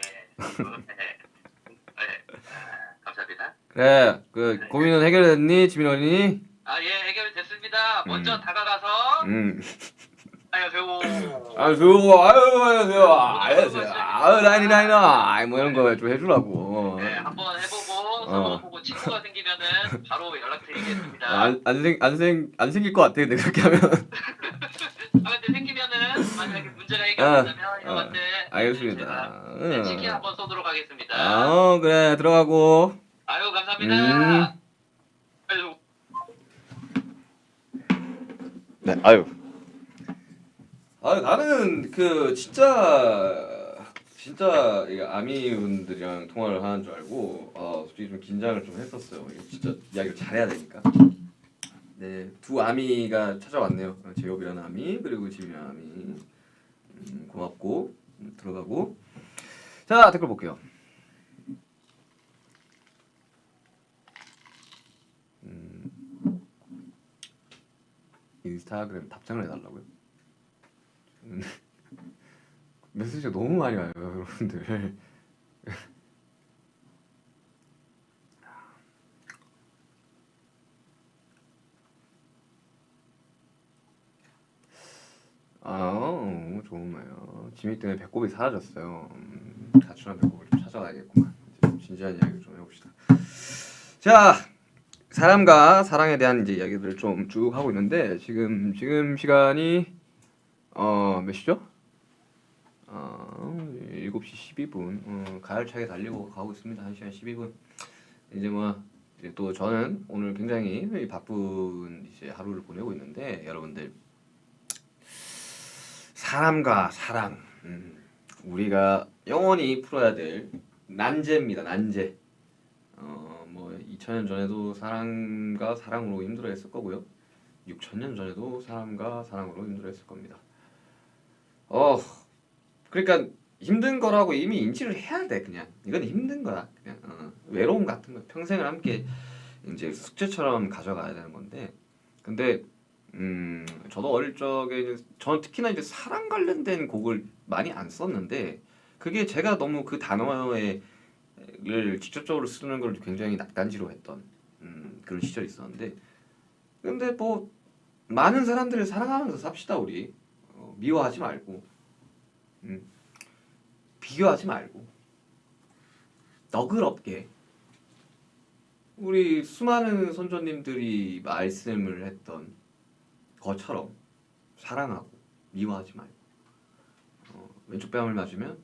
Speaker 4: 네. 감사합니다.
Speaker 3: 그래 그 고민은 해결됐니 지민언니?
Speaker 4: 아 예 해결됐습니다. 먼저
Speaker 3: 음.
Speaker 4: 다가가서 안녕하세요.
Speaker 3: 안녕하세요. 라인이나 뭐 이런 거 좀 해주라고.
Speaker 4: 네 한번 해보고 서로 보고 친구가 생기면은 바로 연락드리겠습니다.
Speaker 3: 안 생길 것 같아. 근데 그렇게 하면.
Speaker 4: 근데 생기면은 만약에 문제가 해결된다면 형한테
Speaker 3: 알겠습니다.
Speaker 4: 제가 치킨 한번 쏘도록 하겠습니다.
Speaker 3: 그래 들어가고.
Speaker 4: 아유 감사합니다. 아유.
Speaker 3: 네, 아유 나는 그 진짜 이 아미분들이랑 통화를 하는 줄 알고 솔직히 좀 긴장을 좀 했었어요. 이거 진짜 이야기를 잘해야 되니까. 네, 두 아미가 찾아왔네요. 제이홉이라는 아미 그리고 지민이라는 아미. 고맙고 들어가고. 자 댓글 볼게요. 인스타그램 답장을 해달라고요? 메시지가 너무 많이 와요, 여러분들. 좋은 말이요. 지미 때문에 배꼽이 사라졌어요. 가출한 배꼽을 좀 찾아가야겠구만. 좀 진지한 이야기를 좀 해봅시다. 자, 사람과 사랑에 대한 이제 이야기들을 좀 쭉 하고 있는데 지금 시간이 몇 시죠? 7시 12분. 가열차게 달리고 가고 있습니다. 1시간 12분. 이제 뭐 이제 또 저는 오늘 굉장히 바쁜 이제 하루를 보내고 있는데 여러분들 사람과 사랑 우리가 영원히 풀어야 될 난제입니다. 난제. 뭐 2000년 전에도 사랑과 사랑으로 힘들어했을 거고요. 6000년 전에도 사람과 사랑으로 힘들어했을 겁니다. 그러니까 힘든 거라고 이미 인지를 해야 돼. 그냥 이건 힘든 거야. 그냥 외로움 같은 거 평생을 함께 이제 숙제처럼 가져가야 되는 건데. 근데 저도 어릴 적에 저는 특히나 이제 사랑 관련된 곡을 많이 안 썼는데 그게 제가 너무 그 단어를 직접적으로 쓰는 걸 굉장히 낯간지로 했던 그런 시절이 있었는데 근데 뭐 많은 사람들을 사랑하면서 삽시다 우리. 미워하지 말고 비교하지 말고 너그럽게 우리 수많은 선조님들이 말씀을 했던 것처럼 사랑하고 미워하지 말고 왼쪽 뺨을 맞으면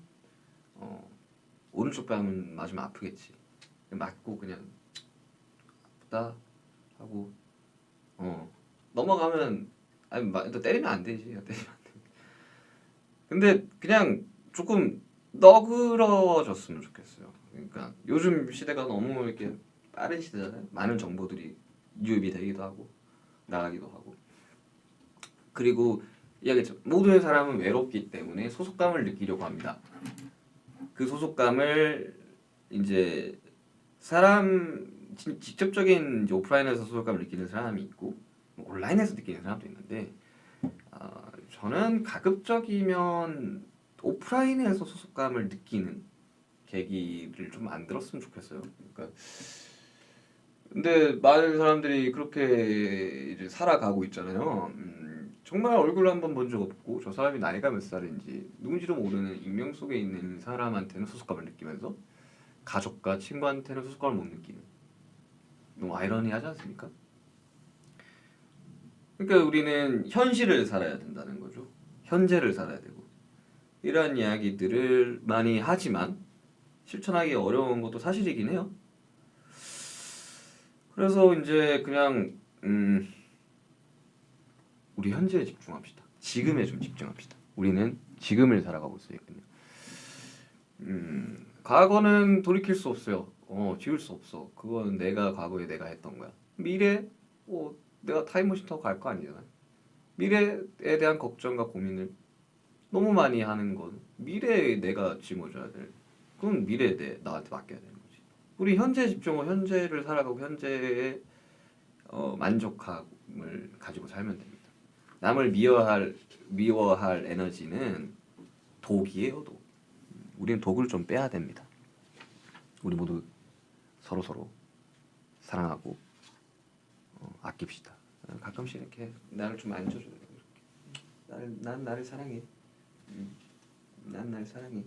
Speaker 3: 오른쪽 뺨을 맞으면 아프겠지. 맞고 그냥 아프다 하고 넘어가면 또 때리면 안 되지. 때리면 안 돼. 근데 그냥 조금 너그러졌으면 좋겠어요. 그러니까 요즘 시대가 너무 이렇게 빠른 시대잖아요. 많은 정보들이 유입이 되기도 하고 나가기도 하고. 그리고 이야기했죠. 모든 사람은 외롭기 때문에 소속감을 느끼려고 합니다. 그 소속감을 이제 직접적인 이제 오프라인에서 소속감을 느끼는 사람이 있고 온라인에서 느끼는 사람도 있는데 저는 가급적이면 오프라인에서 소속감을 느끼는 계기를 좀 만들었으면 좋겠어요. 그러니까 근데 많은 사람들이 그렇게 이제 살아가고 있잖아요. 정말 얼굴을 한번 본 적 없고 저 사람이 나이가 몇 살인지 누군지도 모르는 익명 속에 있는 사람한테는 소속감을 느끼면서 가족과 친구한테는 소속감을 못 느끼는 너무 아이러니하지 않습니까? 그러니까 우리는 현실을 살아야 된다는 거죠. 현재를 살아야 되고 이런 이야기들을 많이 하지만 실천하기 어려운 것도 사실이긴 해요. 그래서 이제 그냥 우리 현재에 집중합시다. 지금에 좀 집중합시다. 우리는 지금을 살아가고 있으니까요. 과거는 돌이킬 수 없어요. 지울 수 없어. 그건 내가 과거에 내가 했던 거야. 미래, 내가 타임머신 타고 갈 거 아니잖아요. 미래에 대한 걱정과 고민을 너무 많이 하는 건 미래에 내가 짊어져야 될. 그건 미래에 나한테 맡겨야 되는 거지. 우리 현재에 집중하고 현재를 살아가고 현재에 만족함을 가지고 살면 됩니다. 남을 미워할 에너지는 독이에요, 독. 우리는 독을 좀 빼야 됩니다. 우리 모두 서로 사랑하고 아낍시다. 가끔씩 이렇게 나를 좀 안줘줘요. 난 나를 사랑해. 난 나를 사랑해.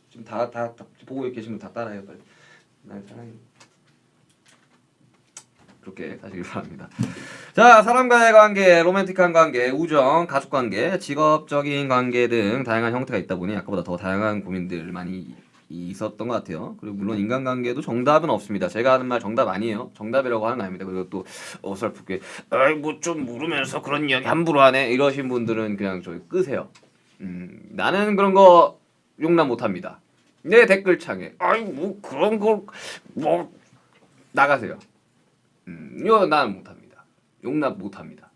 Speaker 3: 지금 다 보고 계시면 다 따라해요, 빨리. 날 사랑해. 그렇게 사시길 바랍니다. 자, 사람과의 관계, 로맨틱한 관계, 우정, 가족 관계, 직업적인 관계 등 다양한 형태가 있다 보니 아까보다 더 다양한 고민들 많이 있었던 것 같아요. 그리고 물론 인간관계도 정답은 없습니다. 제가 하는 말 정답 아니에요. 정답이라고 하는 거 아닙니다. 그리고 또 어설프게 뭐 좀 물으면서 그런 이야기 함부로 하네 이러신 분들은 그냥 저기 끄세요. 나는 그런 거 용납 못합니다. 내 댓글창에 뭐 그런 걸 뭐 나가세요. 이거 나는 못합니다. 용납 못합니다.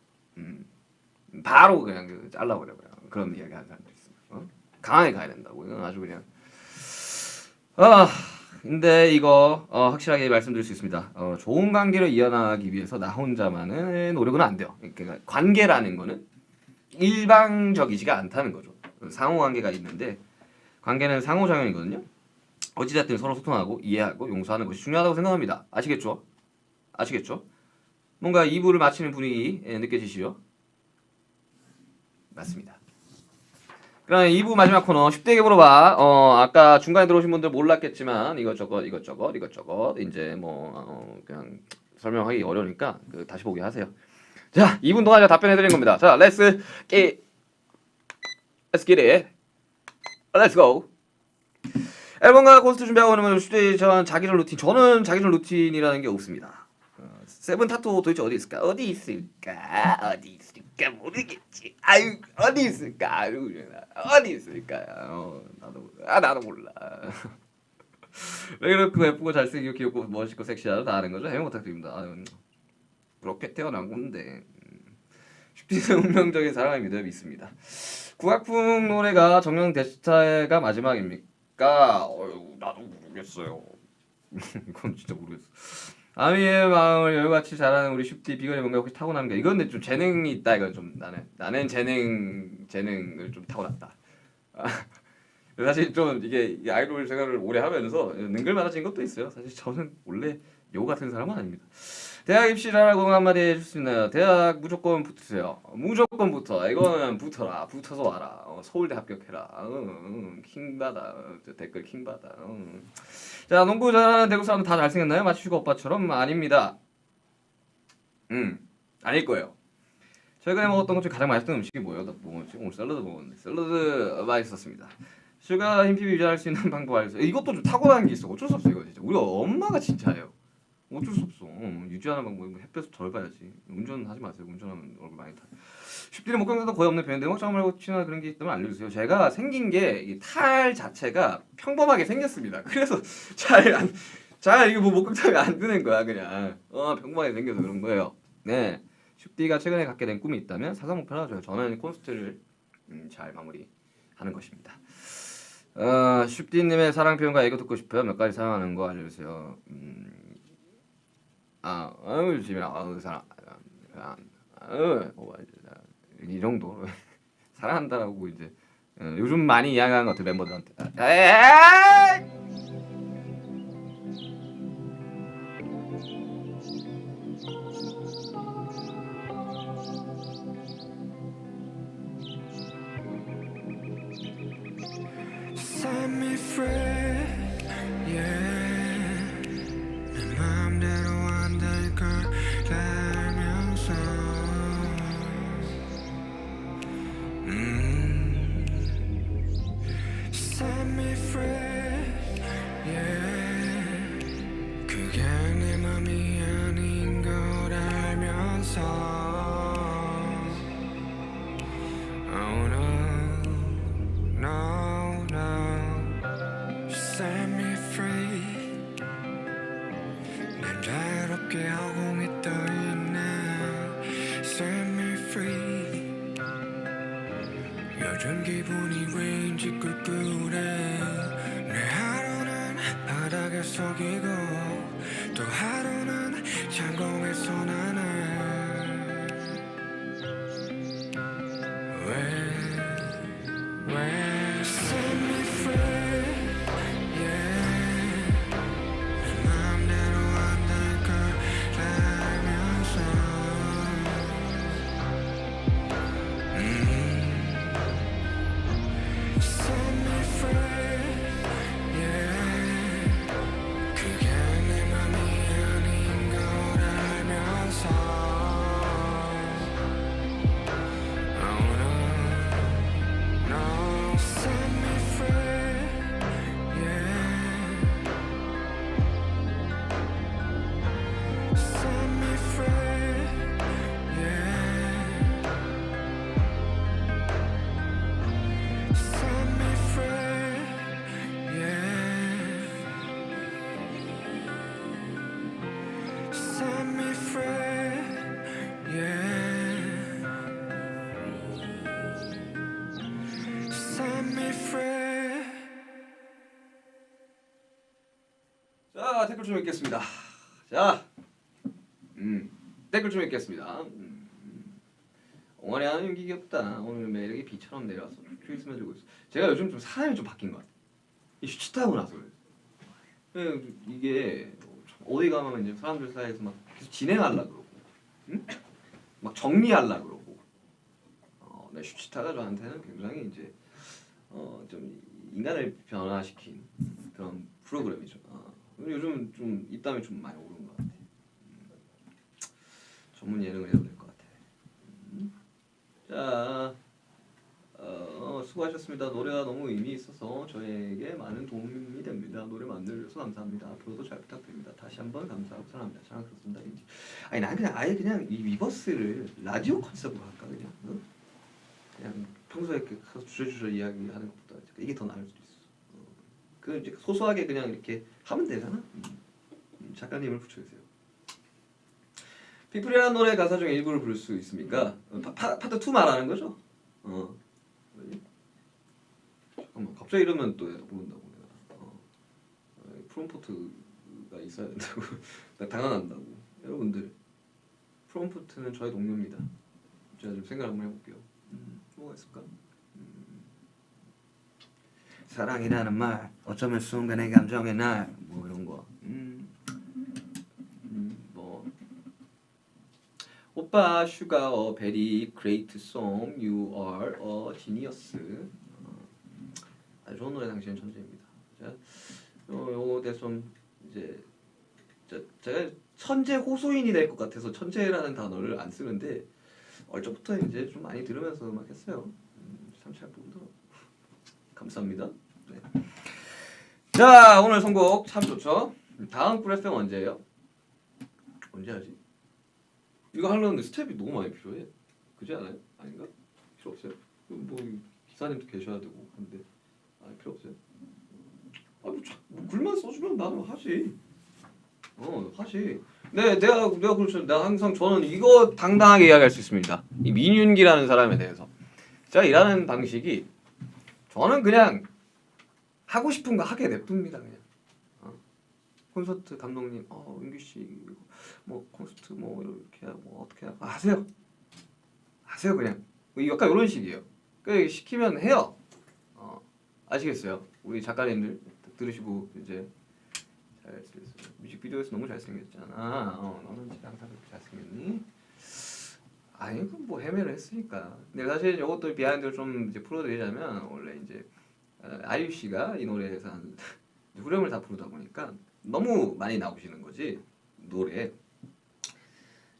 Speaker 3: 바로 그냥 잘라버려요. 그런 이야기 하는 사람들 있어요. 강하게 가야 된다고. 이건 아주 그냥 근데 이거 확실하게 말씀드릴 수 있습니다. 좋은 관계를 이어나가기 위해서 나 혼자만의 노력은 안 돼요. 그러니까 관계라는 거는 일방적이지가 않다는 거죠. 상호관계가 있는데 관계는 상호작용이거든요. 어찌됐든 서로 소통하고 이해하고 용서하는 것이 중요하다고 생각합니다. 아시겠죠? 뭔가 2부를 마치는 분위기 느껴지시죠? 맞습니다. 그럼 2부 마지막 코너 쉽게 물어봐. 아까 중간에 들어오신 분들 몰랐겠지만 이것저것 이제 뭐 그냥 설명하기 어려우니까 다시 보기 하세요. 자, 2분 동안 제가 답변해 드리는 겁니다. 자, let's get it. Let's go. 앨범과 콘서트 준비하고 있는 쉽게 저는 자기전 루틴이라는 게 없습니다. 세븐 타투 도대체 어디 있을까 모르겠지. 어디 있을까? 나도 몰라. 왜 그렇게 예쁘고 잘생기고 귀엽고 멋있고 섹시하다 다 아는 거죠? 해명 부탁드립니다. 그렇게 태어난 건데 쉽지는 운명적인 사랑을 믿습니다. 국악풍 노래가 정령 대시타가 마지막입니까? 나도 모르겠어요. 이건 진짜 모르겠어. 아미의 마음을 여유같이 잘하는 우리 슈디 비건이 뭔가 혹시 타고난 게 이건 근데 좀 재능이 있다. 이건 좀 나는 재능을 좀 타고났다. 사실 좀 이게 아이돌 생활을 오래 하면서 능글맞아진 것도 있어요. 사실 저는 원래 요 같은 사람은 아닙니다. 대학 입시 잘하고 한마디 해줄 수 있나요? 대학 무조건 붙으세요. 무조건 붙어. 이거는 붙어서 와라. 서울대 합격해라. 킹받아. 댓글 킹받아. 자, 농구 잘하는 대구 사람들 다 잘생겼나요? 마치슈가 오빠처럼? 아닙니다. 아닐 거예요. 최근에 먹었던 것 중에 가장 맛있던 음식이 뭐예요? 나 먹었지? 오늘 샐러드 먹었는데 샐러드 맛있었습니다. 슈가 힘피 유지할 수 있는 방법 알려주세요. 이것도 좀 타고난 게 있어. 어쩔 수 없어 이거 진짜. 우리 엄마가 진짜예요. 어쩔 수 없어. 유지하는 방법 햇볕 덜 봐야지. 운전하지 마세요. 운전하면 얼굴 많이 타. 쉽디는 목경사도 거의 없는 편인데 목장 말고 치나 그런 게 있다면 알려주세요. 제가 생긴 게 탈 자체가 평범하게 생겼습니다. 그래서 잘 이거 뭐 목경장이 안 드는 거야 그냥. 평범하게 생겨서 그런 거예요. 네. 쉽디가 최근에 갖게 된 꿈이 있다면 사상 목표를 하죠. 저는 콘서트를 잘 마무리하는 것입니다. 쉽디님의 사랑 표현과 애교 듣고 싶어요. 몇 가지 사용하는 거 알려주세요. 집에 사랑, 이 정도 사랑한다라고 이제 요즘 많이 이야기하는 것 같아 멤버들한테.
Speaker 2: Set me free, yeah. 내 맘대로 안 될 걸 알면서 me free, yeah. 그게 내 맘이 아닌 걸 알면서 Oh no, no, no. Set me free. 날 괴롭게 하고 있더니 Set me free. 요즘 기분이 왠지 꿀꿀해. 내 하루는 바닥에 속이고 또 하루는 창공에서 나는 왜 Set me free, yeah. 내 맘대로 안 될 걸 알면서 Set me free, yeah. 그게 내 맘이 아닌 걸 알면서 Oh no, no. Set me free, yeah. Set me free, yeah. Set me free, yeah. Set me free, yeah. Set me free.
Speaker 3: 자, 댓글 좀 읽겠습니다. 자, 댓글 좀 읽겠습니다. 엉아리 하는 윤기 귀엽다. 오늘 매력이 비처럼 내려와서 큐이 스며들고 있어. 제가 요즘 좀 사람이 좀 바뀐 것 같아요. 이 슈치타고 나서 그래요. 이게 어디 가면 이제 사람들 사이에서 막 계속 진행하려 그러고, 응? 막 정리하려 그러고. 네, 슈치타가 저한테는 굉장히 이제 좀 인간을 변화시킨 그런 프로그램이죠. 요즘 좀 입담이 좀 많이 오른 것 같아요. 전문 예능을 해도 될 것 같아요. 자, 수고하셨습니다. 노래가 너무 의미 있어서 저에게 많은 도움이 됩니다. 노래 만들어서 감사합니다. 앞으로도 잘 부탁드립니다. 다시 한번 감사하고 사랑합니다. 사랑 그렇습니다. 아니 난 그냥 아예 그냥 이 리버스를 라디오 컨셉으로 할까 그냥. 응? 그냥 평소에 이렇게 가서 주저주저 이야기하는 것보다 이게 더 나을 수도 있어. 그 이제 소소하게 그냥 이렇게 하면 되잖아. 작가님을 붙여주세요. 피플이라는 노래 가사 중에 일부를 부를 수 있습니까? 파트 2 말하는 거죠? 잠깐만 갑자기 이러면 또 모른다고 내가. 프롬포트가 있어야 된다고 나 당황한다고. 여러분들 프롬포트는 저의 동료입니다. 제가 좀 생각 한번 해볼게요. 뭐가 있을까? 사랑이라는 말 어쩌면 순간의 감정의 날 뭐 이런 거. 뭐 오빠 슈가 a very great song you are a genius. 아주 좋은 노래 당신은 천재입니다. 자, 요거 대해서 좀 이제 제가 천재 호소인이 될 것 같아서 천재라는 단어를 안 쓰는데 얼적부터 이제 좀 많이 들으면서 막 했어요. 참 잘 부르더라고. 감사합니다. 네. 자, 오늘 선곡 참 좋죠. 다음 꿀 FM 언제예요? 언제 하지? 이거 하려는데 스텝이 너무 많이 필요해. 그지 않아요? 아닌가? 필요 없어요? 뭐 기사님도 계셔야 되고 근데 필요 없어요? 뭐 글만 써주면 나는 하지. 하지. 네, 내가 그렇죠. 내가 항상 저는 이거 당당하게 이야기할 수 있습니다. 이 민윤기라는 사람에 대해서 제가 일하는 방식이 저는 그냥 하고 싶은 거 하게 냅둡니다. 그냥 콘서트 감독님, 윤기 씨 뭐 콘서트 뭐 이렇게 뭐 어떻게 하세요. 그냥 약간 이런 식이에요. 그 시키면 해요. 아시겠어요? 우리 작가님들 들으시고 이제 뮤직비디오에서 너무 잘생겼잖아. 너는 진짜 항상 그렇게 잘생겼니? 아니 뭐 헤매를 했으니까. 근데 사실 이것도 비하인드를 좀 이제 풀어드리자면 원래 이제 아이유 씨가 이 노래에서 후렴을 다 부르다 보니까 너무 많이 나오시는 거지 노래.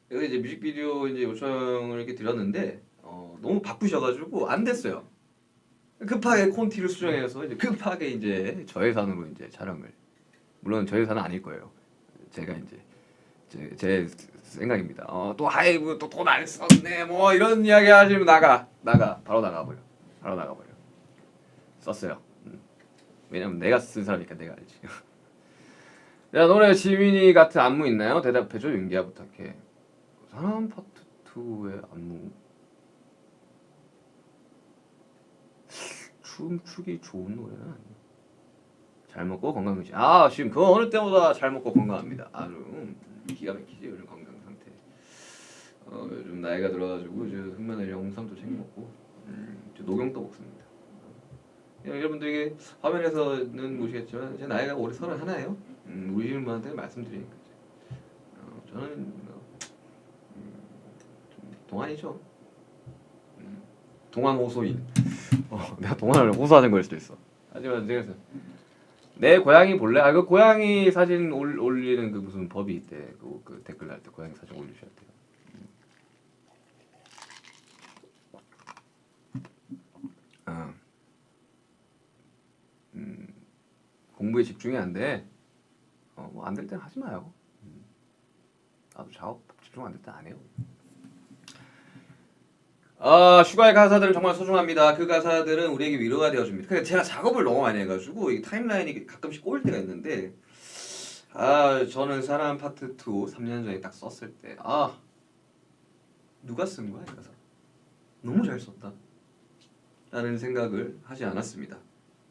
Speaker 3: 그래서 이제 뮤직비디오 이제 요청을 이렇게 드렸는데 너무 바쁘셔가지고 안 됐어요. 급하게 콘티를 수정해서 이제 급하게 이제 저예산으로 이제 촬영을. 물론 저예산은 아닐 거예요. 제가 이제 제 생각입니다. 또 하이브 또 돈 안 썼네 뭐 이런 이야기 하시면 나가 바로 나가버려. 썼어요. 왜냐면 내가 쓴 사람이니까 내가 알지. 야 노래 지민이 같은 안무 있나요? 대답해줘. 윤기야 부탁해. 사람 파트 2의 안무. 춤추기 좋은 노래는 아니에요. 잘 먹고 건강해지. 지금 그 어느 때보다 잘 먹고 건강합니다. 아주 기가 막히지 요즘 건강 상태. 요즘 나이가 들어가지고 이제 흑마늘 홍삼도 챙겨 먹고 녹용도 먹습니다. 여러분들에게 화면에서는 보시겠지만 제 나이가 올해 31예요. 우리 신부한테 말씀드리니까 저는 좀 동안이죠. 동안 호소인. 내가 동안을 호소하는 걸 수도 있어. 하지만 제가 내 고양이 볼래? 그 고양이 사진 올리는 그 무슨 법이 있대. 그 댓글 날 때 고양이 사진 올리셔야 돼요. 공부에 집중이 안 돼. 뭐 안 될 땐 하지 마요. 나도 작업 집중 안 될 땐 안 해요. 슈가의 가사들은 정말 소중합니다. 그 가사들은 우리에게 위로가 되어줍니다. 그러니까 제가 작업을 너무 많이 해가지고 이 타임라인이 가끔씩 꼬일 때가 있는데 저는 사람 파트 2 3년 전에 딱 썼을 때 누가 쓴 거야 이 가사? 너무 잘 썼다 라는 생각을 하지 않았습니다.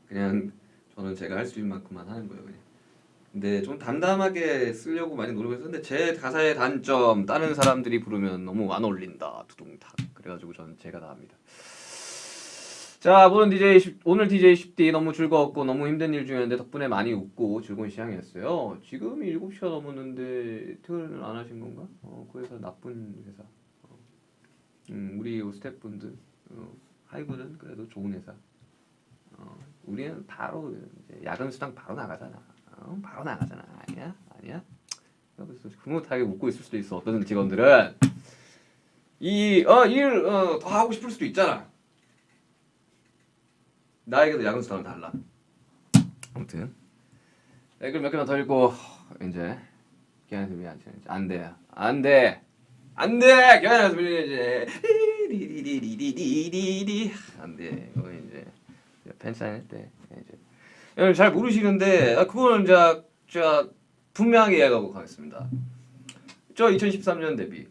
Speaker 3: 그냥 저는 제가 할 수 있는 만큼만 하는 거예요. 그냥. 근데 좀 담담하게 쓰려고 많이 노력했었는데 제 가사의 단점 다른 사람들이 부르면 너무 안 어울린다 두둥탁 그래가지고 저는 제가 다 합니다. 자 오늘 DJ 10D 너무 즐거웠고 너무 힘든 일 중이었는데 덕분에 많이 웃고 즐거운 시간이었어요. 지금이 7시가 넘었는데 퇴근을 안 하신 건가? 그 회사 나쁜 회사. 우리 스태프분들 하이브는 그래도 좋은 회사. 우리는 바로 이제 야근 수당 바로 나가잖아. 바로 나가잖아. 아니야? 그래서 흐뭇하게 웃고 있을 수도 있어. 어떤 직원들은 일 더 하고 싶을 수도 있잖아. 나에게도 야근 수당은 달라. 아무튼 댓글 몇 개만 더 읽고 이제 기한의 소리 안돼. 기한의 소리 이제 리리리리리리리리 안돼. 이거 이제 팬사인회 때 이제 잘 모르시는데 그거는 제가 분명하게 이야기하고 가겠습니다. 저 2013년 데뷔,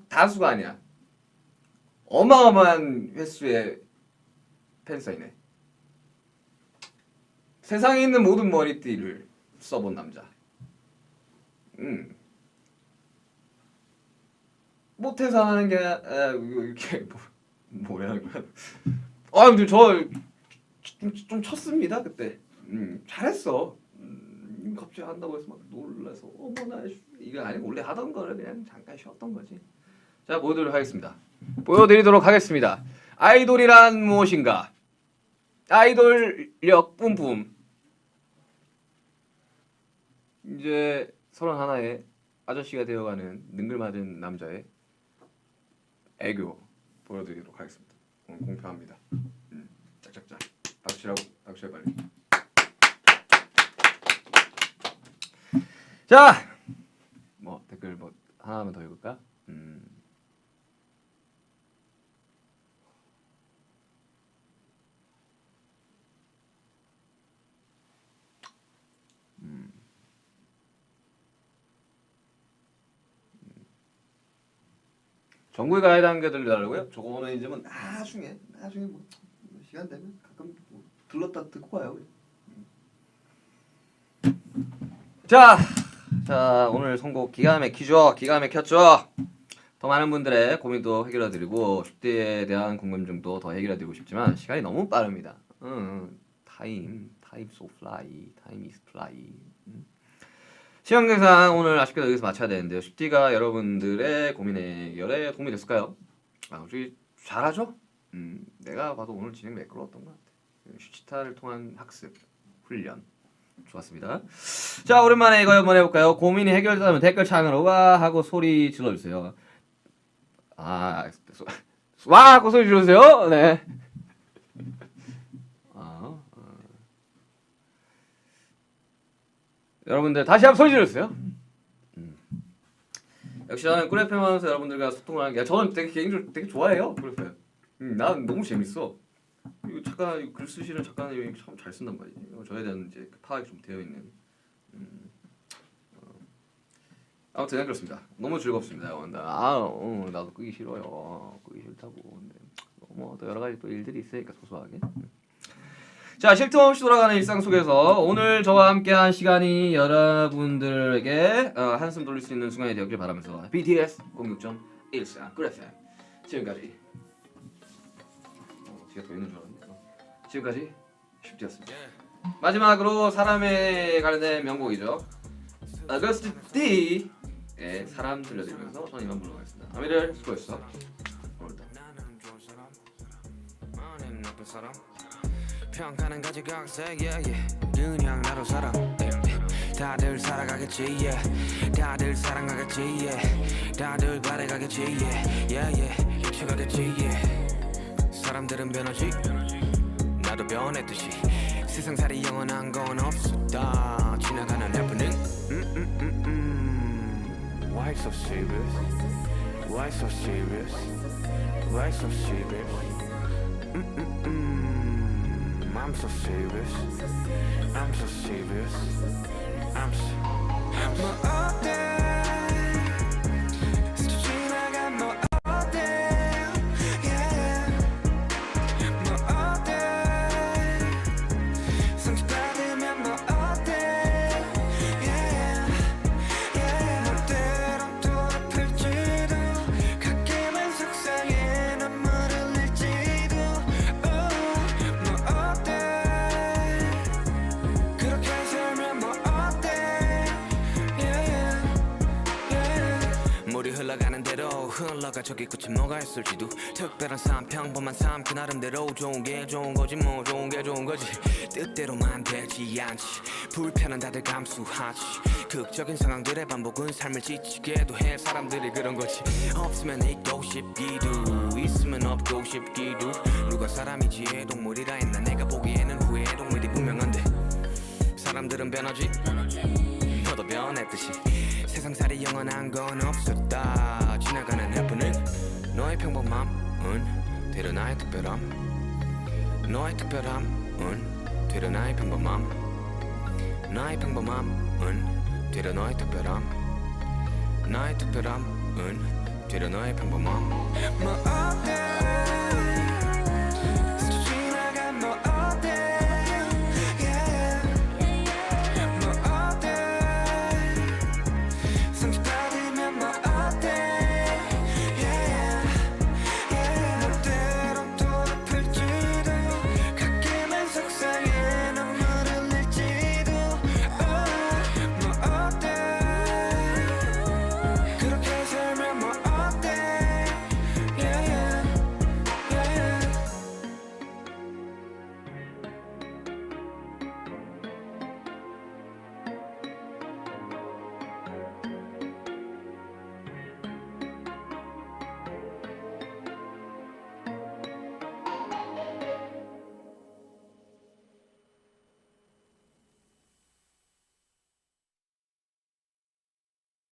Speaker 3: 다수가 아니야. 어마어마한 횟수의 팬사인회. 세상에 있는 모든 머리띠를 써본 남자. 못해서 하는 게 이렇게 뭐야 근데 좀 쳤습니다 그때. 잘했어. 갑자기 한다고 해서 막 놀라서 어머나 이거 아니고 원래 하던 거를 그냥 잠깐 쉬었던 거지. 자 보여드리도록 하겠습니다. 아이돌이란 무엇인가? 아이돌력 뿜뿜. 이제 31의 아저씨가 되어가는 능글맞은 남자의 애교 보여드리도록 하겠습니다. 오늘 공표합니다. 짝짝짝 박수치라고 박수해 빨리. 자, 뭐 댓글 뭐 하나만 더 읽을까? 정국에 가야 하는 게 들려달라고요? 저거는 이제 뭐 나중에 뭐 시간 되면 가끔 뭐 들렀다 듣고 와요. 자 오늘 선곡 기가 막히죠? 기가 막혔죠? 더 많은 분들의 고민도 해결해드리고 10대에 대한 궁금증도 더 해결해드리고 싶지만 시간이 너무 빠릅니다. time so fly, time is fly. 시간 계산 오늘 아쉽게도 여기서 마쳐야 되는데요. 10D가 여러분들의 고민 해결에 도움이 됐을까요? 솔직히 잘하죠? 내가 봐도 오늘 진행 매끄러웠던 것 같아. 슈치타를 통한 학습, 훈련 좋았습니다. 자 오랜만에 이거 한번 해볼까요? 고민이 해결되면 댓글창으로 와 하고 소리 질러주세요. 와 하고 소리 지르세요. 네. 여러분들 다시 한번 소리 지르세요. 역시 저는 꿀 FM 하면서 여러분들과 소통을 하는 게 저는 되게 개인적으로 되게 좋아해요. 꿀 FM. 난 너무 재밌어. 이거 작가 이거 글 쓰시는 작가님이 참 잘 쓴단 말이지. 저에 대한 이제 파악이 좀 되어 있는. 아무튼 그렇습니다. 너무 즐겁습니다. 나도 끄기 싫어요. 끄기 싫다고. 근데 뭐 또 여러 가지 또 일들이 있으니까 소소하게. 자, 쉴 틈 없이 돌아가는 일상 속에서 오늘 저와 함께한 시간이 여러분들에게 한숨 돌릴 수 있는 순간이 되었길 바라면서 BTS 06.14 꿀 FM 지금까지 뒤가 더 있는 줄 알았는데 지금까지 쉽디였습니다. 마지막으로 사람에 관련된 명곡이죠. 어거스트 D의 사람 들려드리면서 저는 이만 물러가겠습니다. 아미를 수고했어. 오늘도
Speaker 2: 평가는 가지각색 yeah, yeah. 그냥 나로 살아 다들 살아가겠지 yeah. 다들 사랑하겠지 yeah. 다들 바래가겠지 yeah. Yeah, yeah. 입체가 됐지 yeah. 사람들은 변하지 나도 변했듯이 세상살이 영원한 건 없었다 지나가는 해프닝 Why so serious? Why so serious? Why so serious? I'm so serious. I'm so serious. I'm so. 뭐 어때? 스쳐 지나간 뭐 어때? Yeah. 뭐 어때? 상처받으면 뭐 어때? Yeah. Yeah. 때론 돌아플지도 가끔은 속상해 눈물을 흘릴지도. 뭐 어때? 그렇게 살면 뭐 어때? Yeah, yeah. 물이 흘러가는 대로 흘러가 저기 끝이 뭐가 있을지도 특별한 삶 평범한 삶 그 나름대로 좋은 게 좋은 거지 뭐 좋은 게 좋은 거지 뜻대로만 되지 않지 불편한 다들 감수하지 극적인 상황들의 반복은 삶을 지치게도 해 사람들이 그런 거지 없으면 있고 싶기도 있으면 없고 싶기도 누가 사람이지 동물이라 했나 내가 보기에는 후회 동물이 분명한데 사람들은 변하지 너도 변했듯이 세상살이 영원한 건 없었다 지나가는 해프닝 너의 평범함은 되려 나의 특별함 너의 특별함은 되려 나의 평범함 나의 평범함은 되려 너의 특별함 나의 특별함은 되려 너의 평범함 뭐 어때